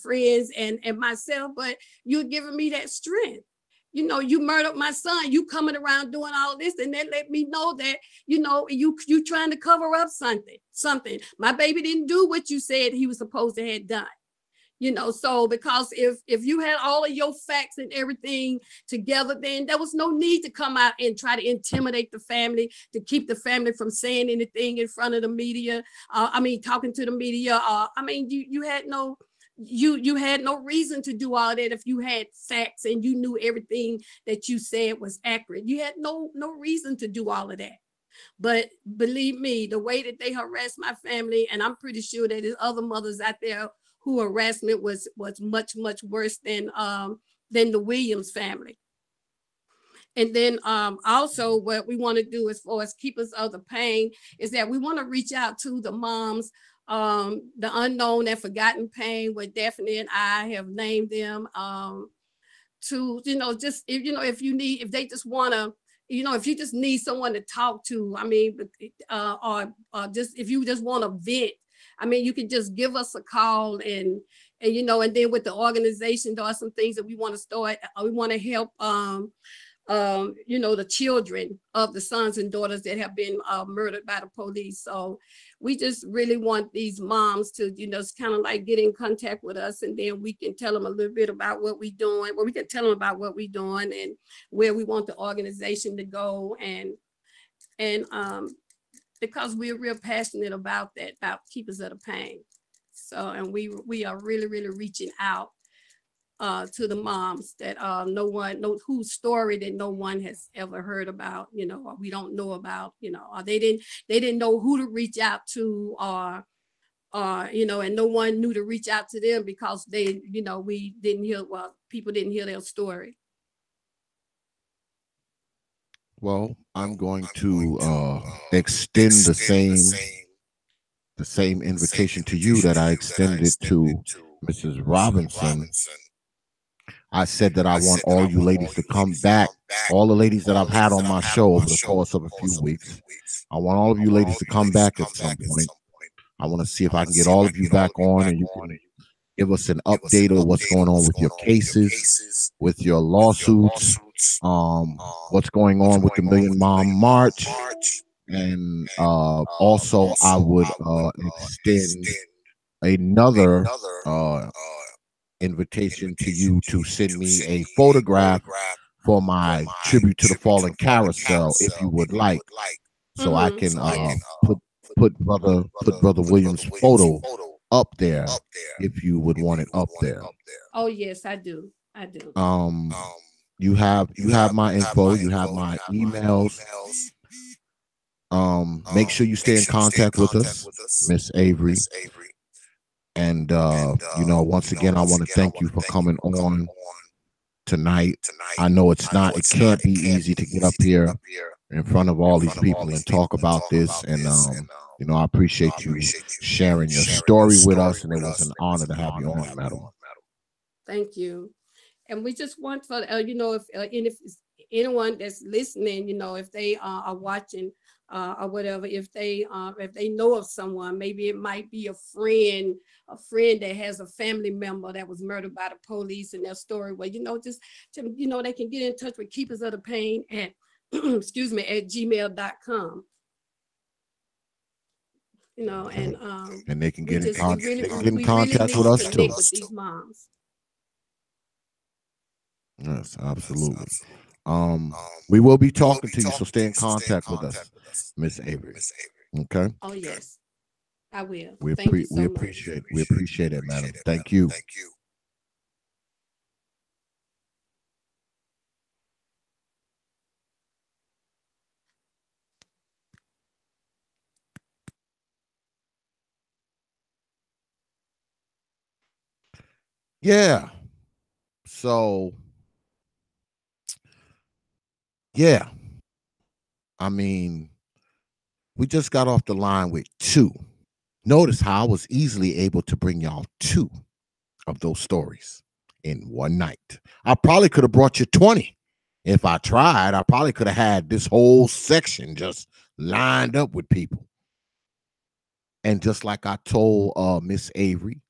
friends and myself, but you're giving me that strength. You know, you murdered my son, you coming around doing all this, and that let me know that, you know, you trying to cover up something. My baby didn't do what you said he was supposed to have done. You know, so because if you had all of your facts and everything together, then there was no need to come out and try to intimidate the family, to keep the family from saying anything in front of the media. Talking to the media. You had no reason to do all that if you had facts and you knew everything that you said was accurate. You had no reason to do all of that. But believe me, the way that they harassed my family, and I'm pretty sure that there's other mothers out there who harassment was much, much worse than the Williams family. And then also what we want to do as far as keepers of the pain is that we want to reach out to the moms, the unknown and forgotten pain, where Daphne and I have named them, to, you know, just, if they just want to, you know, if you just need someone to talk to, or just if you just want to vent, you can just give us a call, and then with the organization, there are some things that we want to start. We want to help, the children of the sons and daughters that have been murdered by the police. So we just really want these moms to, kind of like get in contact with us, and then we can tell them a little bit about what we're doing. Well, we can tell them about what we're doing and where we want the organization to go, and because we're real passionate about that, about keepers of the pain. So, and we are really, really reaching out to the moms that no one know whose story that no one has ever heard about, you know, or we don't know about, you know, or they didn't know who to reach out to, or you know, and no one knew to reach out to them because they, you know, we didn't hear, well, people didn't hear their story. Well, I'm going to extend the same invitation to you that I extended to Mrs. Robinson. I said that I want all you ladies to come back, all the ladies that I've had on my show over the course of a few weeks. I want all of you ladies to come back at some point. I want to see if I can get all of you back on and you can give us an update of what's going on with your cases, with your lawsuits, what's going on with the Million Mom March. And also I would extend another invitation to you to send me a photograph for my tribute to the fallen carousel, if you would like, so I can put brother Williams' photo up there, if you would want it up there. Oh yes, I do. You have my info, you have my emails. Make sure you stay in contact with us, Miss Avery. And you know, once again, I want to thank you for coming on tonight. I know it can't be easy to get up here in front of all these people and talk about this. And you know, I appreciate you sharing your story with us, and it was an honor to have you on, madam. Thank you. And we just want for you know, if anyone that's listening, you know, if they are watching or whatever, if they know of someone, maybe it might be a friend that has a family member that was murdered by the police, and their story, well, you know, just to, you know, they can get in touch with Keepers of the Pain at excuse me, at gmail.com. You know, and they can get in contact with us too. With these moms. Yes, absolutely. We will be talking to you, so stay in contact with us, Miss Avery. Okay. Oh yes, I will. We appreciate it, madam. Thank you. Yeah. So, yeah. I mean, we just got off the line with 2. Notice how I was easily able to bring y'all 2 of those stories in one night. I probably could have brought you 20 if I tried. I probably could have had this whole section just lined up with people. And just like I told Miss Avery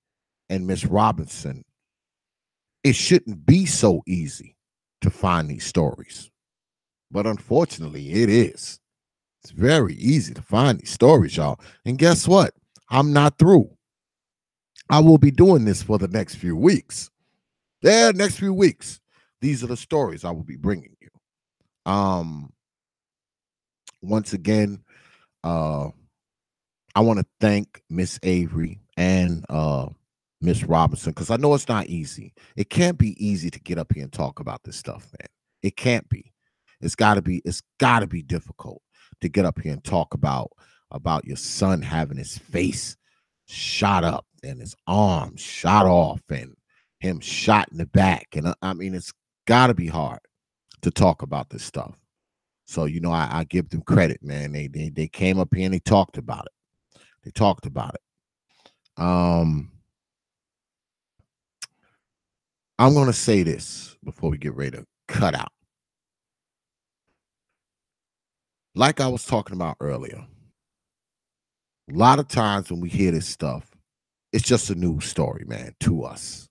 and Miss Robinson, it shouldn't be so easy to find these stories. But unfortunately, it is. It's very easy to find these stories, y'all. And guess what? I'm not through. I will be doing this for the next few weeks. Yeah, next few weeks. These are the stories I will be bringing you. Once again, I want to thank Miss Avery and Miss Robinson, because I know it's not easy. It can't be easy to get up here and talk about this stuff, man. It can't be. It's gotta be difficult to get up here and talk about your son having his face shot up and his arm shot off and him shot in the back. And I mean, it's gotta be hard to talk about this stuff. So, you know, I give them credit, man. They came up here and they talked about it. They talked about it. I'm going to say this before we get ready to cut out. Like I was talking about earlier, a lot of times when we hear this stuff, it's just a news story, man, to us.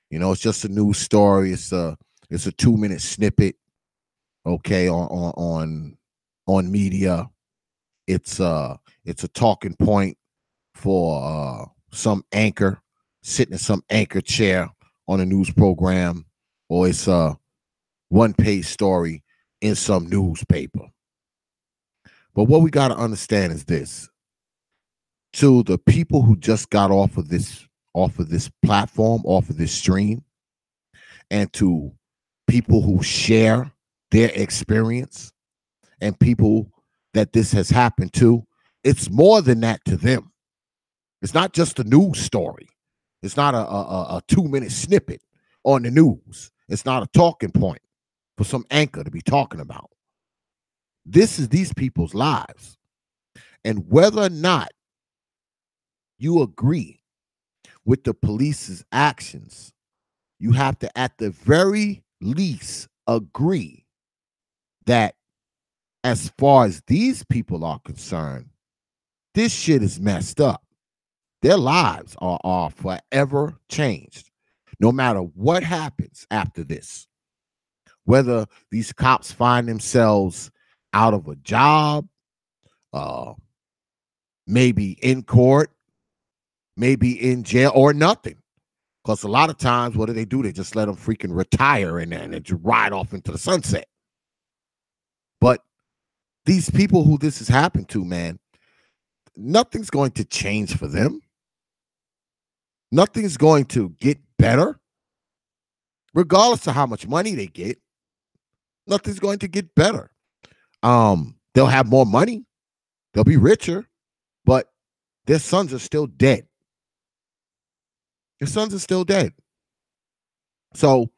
You know, it's just a news story. It's a 2-minute snippet, okay, on media. It's a talking point for some anchor sitting in some anchor chair on a news program, or it's a 1-page story in some newspaper. But what we got to understand is this: to the people who just got off of this platform, off of this stream, and to people who share their experience and people that this has happened to, it's more than that to them. It's not just a news story. It's not a 2-minute snippet on the news. It's not a talking point for some anchor to be talking about. This is these people's lives. And whether or not you agree with the police's actions, you have to, at the very least, agree that as far as these people are concerned, this shit is messed up. Their lives are forever changed, no matter what happens after this. Whether these cops find themselves out of a job, maybe in court, maybe in jail, or nothing. Because a lot of times, what do? They just let them freaking retire and then just ride off into the sunset. But these people who this has happened to, man, nothing's going to change for them. Nothing's going to get better. Regardless of how much money they get, nothing's going to get better. They'll have more money. They'll be richer, but their sons are still dead. Their sons are still dead. So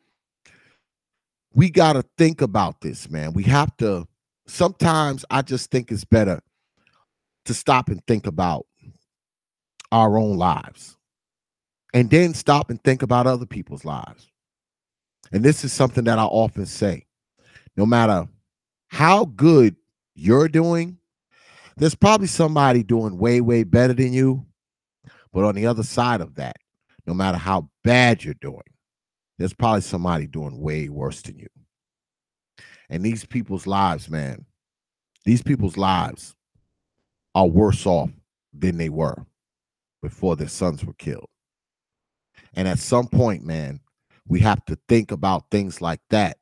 we got to think about this, man. We have to, sometimes I just think it's better to stop and think about our own lives and then stop and think about other people's lives. And this is something that I often say. No matter how good you're doing, there's probably somebody doing way, way better than you. But on the other side of that, no matter how bad you're doing, there's probably somebody doing way worse than you. And these people's lives, man, these people's lives are worse off than they were before their sons were killed. And at some point, man, we have to think about things like that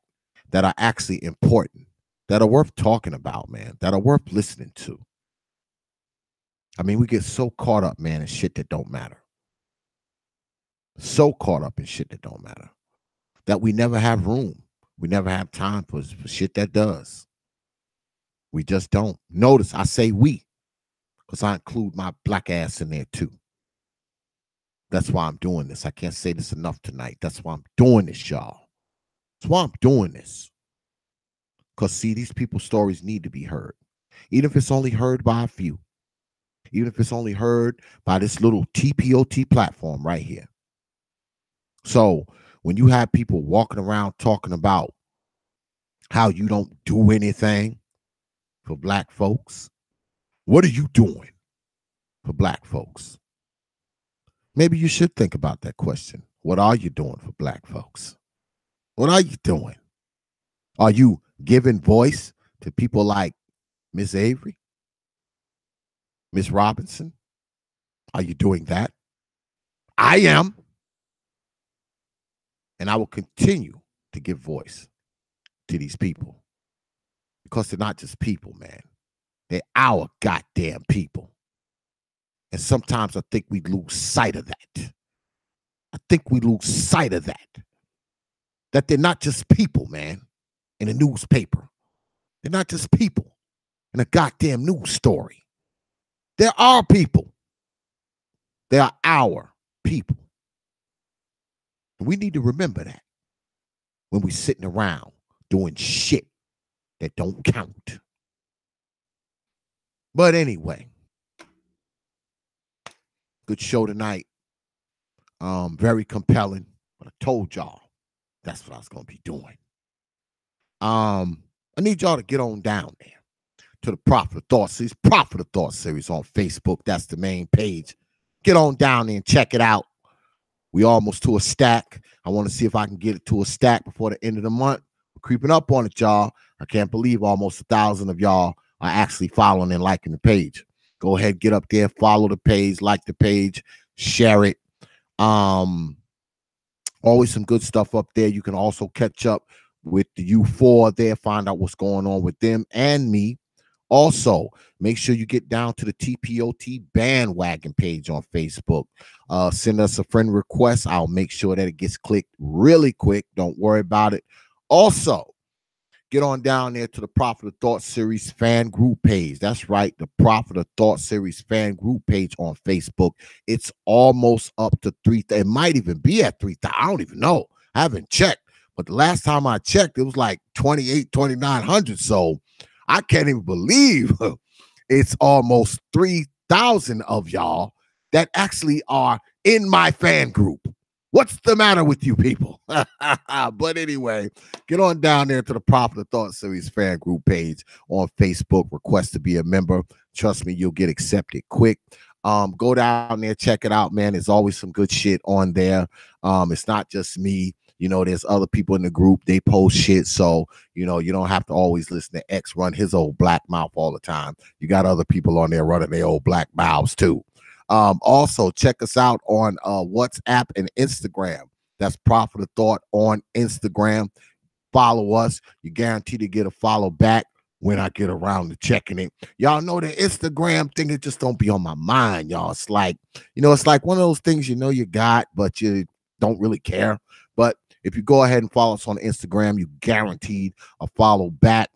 that are actually important, that are worth talking about, man, that are worth listening to. I mean, we get so caught up, man, in shit that don't matter. So caught up in shit that don't matter that we never have room. We never have time for shit that does. We just don't. Notice I say we, because I include my black ass in there too. That's why I'm doing this. I can't say this enough tonight. That's why I'm doing this, y'all. That's why I'm doing this. Because, see, these people's stories need to be heard. Even if it's only heard by a few. Even if it's only heard by this little T.P.O.T platform right here. So when you have people walking around talking about how you don't do anything for black folks, what are you doing for black folks? Maybe you should think about that question. What are you doing for black folks? What are you doing? Are you giving voice to people like Miss Avery, Miss Robinson? Are you doing that? I am. And I will continue to give voice to these people because they're not just people, man. They're our goddamn people. And sometimes I think we lose sight of that. I think we lose sight of that. That they're not just people, man, in a newspaper. They're not just people in a goddamn news story. They're our people. They are our people. We need to remember that when we're sitting around doing shit that don't count. But anyway, good show tonight. Very compelling. But I told y'all that's what I was going to be doing. I need y'all to get on down there to the Prophet of Thought series. Prophet of Thought series on Facebook. That's the main page. Get on down there and check it out. We almost to a stack. I want to see if I can get it to a stack before the end of the month. We're creeping up on it, y'all. I can't believe almost 1,000 of y'all are actually following and liking the page. Go ahead, get up there, follow the page, like the page, share it. Always some good stuff up there. You can also catch up with the U4 there, find out what's going on with them and me Also, make sure you get down to the T.P.O.T bandwagon page on Facebook. Send us a friend request. I'll make sure that it gets clicked really quick. Don't worry about it. Also, get on down there to the Prophet of Thought Series fan group page. That's right, the Prophet of Thought Series fan group page on Facebook. It's almost up to 3,000. It might even be at 3,000. I don't even know. I haven't checked. But the last time I checked, it was like 2,900. So I can't even believe it's almost 3,000 of y'all that actually are in my fan group. What's the matter with you people? But anyway, get on down there to the Prophet of Thought Series fan group page on Facebook. Request to be a member. Trust me, you'll get accepted quick. Go down there, check it out, man. There's always some good shit on there. It's not just me. You know, there's other people in the group. They post shit. So, you know, you don't have to always listen to X run his old black mouth all the time. You got other people on there running their old black mouths too. Also, check us out on WhatsApp and Instagram. That's Prophet of Thought on Instagram. Follow us. You're guaranteed to get a follow back when I get around to checking it. Y'all know the Instagram thing, it just don't be on my mind, y'all. It's like, you know, it's like one of those things you know you got, but you don't really care. But if you go ahead and follow us on Instagram, you guaranteed a follow back.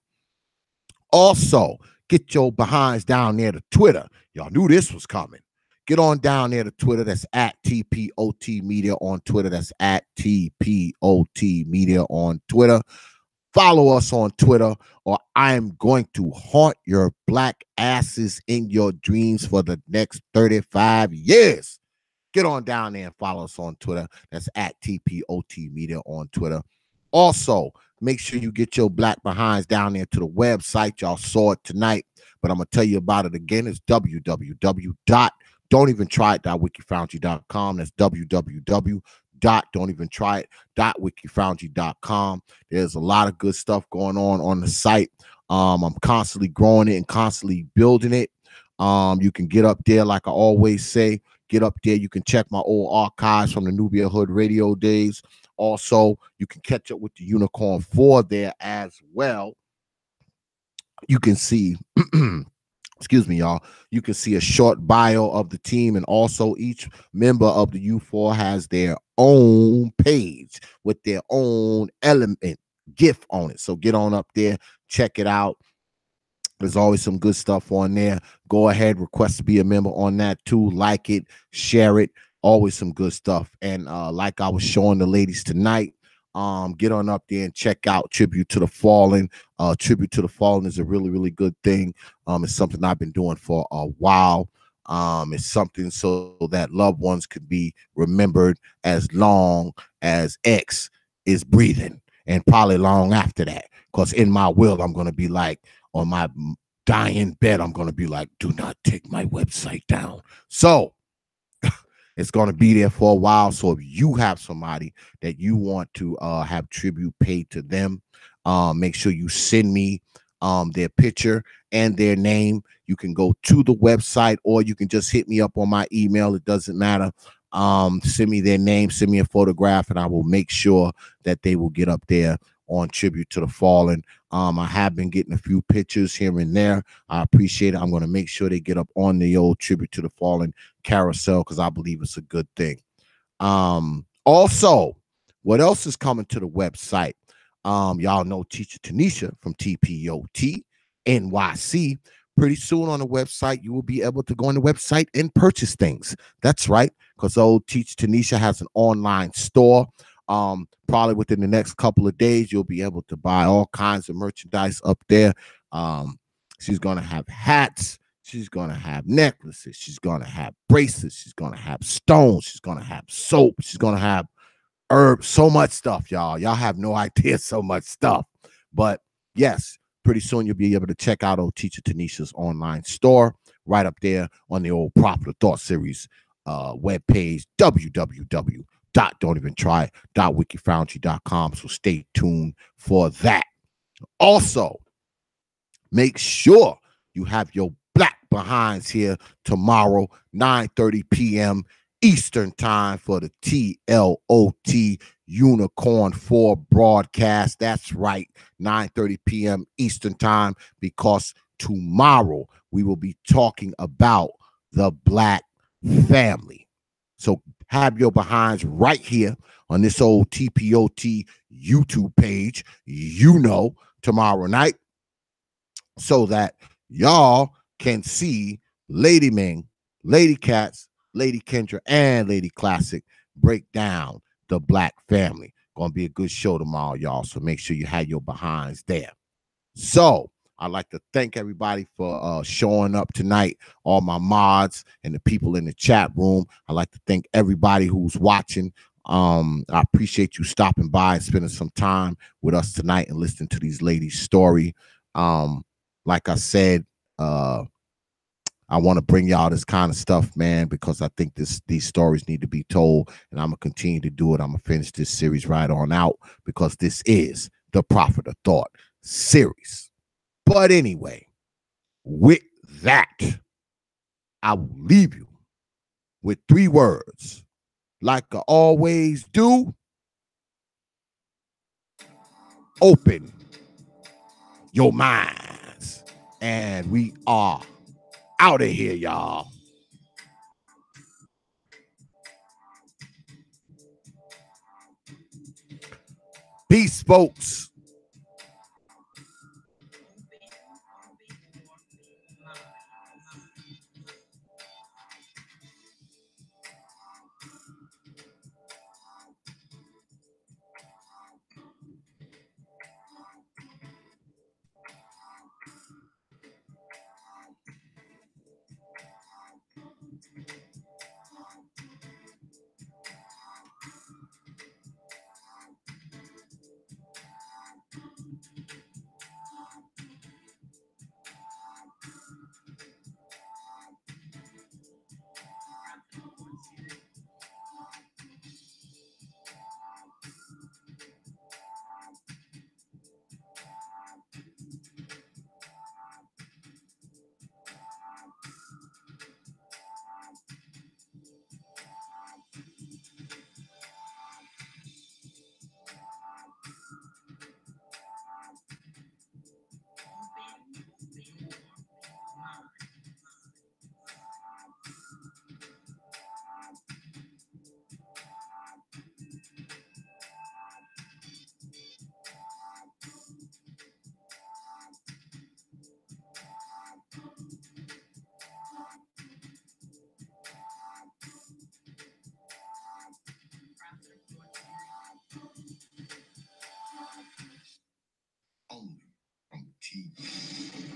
Also, get your behinds down there to Twitter. Y'all knew this was coming. Get on down there to Twitter. That's at T.P.O.T Media on Twitter. That's at T.P.O.T Media on Twitter. Follow us on Twitter, or I am going to haunt your black asses in your dreams for the next 35 years. Get on down there and follow us on Twitter. That's at T.P.O.T Media on Twitter. Also, make sure you get your black behinds down there to the website. Y'all saw it tonight, but I'm going to tell you about it again. It's www.don'teventryi.wikifoundry.com. That's www.don'teventryi.wikifoundry.com. There's a lot of good stuff going on the site. I'm constantly growing it and constantly building it. You can get up there, like I always say, get up there. You can check my old archives from the Nubia Hood radio days. Also, you can catch up with the Unicorn 4 there as well. You can see, excuse me, y'all. You can see a short bio of the team, and also each member of the U4 has their own page with their own element GIF on it. So get on up there, check it out. There's always some good stuff on there. Go ahead, request to be a member on that too. Like it, share it. Always some good stuff. And like I was showing the ladies tonight, get on up there and check out Tribute to the Fallen. Tribute to the Fallen is a really, really good thing. It's something I've been doing for a while. It's something so that loved ones could be remembered as long as X is breathing, and probably long after that. Because in my will, I'm going to be like, on my dying bed, I'm going to be like, do not take my website down. So it's going to be there for a while. So if you have somebody that you want to have tribute paid to them, make sure you send me their picture and their name. You can go to the website, or you can just hit me up on my email. It doesn't matter. Send me their name, send me a photograph, and I will make sure that they will get up there on Tribute to the Fallen. I have been getting a few pictures here and there. I appreciate it. I'm going to make sure they get up on the old Tribute to the Fallen carousel, because I believe it's a good thing. Also, what else is coming to the website? Y'all know Teacher Tanisha from T.P.O.T NYC. Pretty soon on the website, you will be able to go on the website and purchase things. That's right, because old Teacher Tanisha has an online store. Probably within the next couple of days, you'll be able to buy all kinds of merchandise up there. She's going to have hats. She's going to have necklaces. She's going to have bracelets. She's going to have stones. She's going to have soap. She's going to have herbs. So much stuff, y'all. Y'all have no idea, so much stuff. But yes, pretty soon you'll be able to check out old Teacher Tanisha's online store right up there on the old Prophet of Thought Series webpage, www.don'teventryi.wikifoundry.com. So stay tuned for that. Also, make sure you have your black behinds here tomorrow, 9:30 p.m. Eastern time, for the TLOT Unicorn 4 broadcast. That's right, 9:30 p.m. Eastern time, because tomorrow we will be talking about the Black family. So have your behinds right here on this old T.P.O.T YouTube page, tomorrow night, so that y'all can see Lady Ming, Lady Cats, Lady Kendra, and Lady Classic break down the Black family. Gonna be a good show tomorrow, y'all. So make sure you have your behinds there. So I'd like to thank everybody for showing up tonight, all my mods and the people in the chat room. I'd like to thank everybody who's watching. I appreciate you stopping by and spending some time with us tonight and listening to these ladies' story. Like I said, I want to bring y'all this kind of stuff, man, because I think these stories need to be told, and I'm gonna continue to do it. I'm gonna finish this series right on out because this is the Prophet of Thought series. But anyway, with that, I will leave you with 3 words, like I always do. Open your minds, and we are out of here, y'all. Peace, folks. Only from T.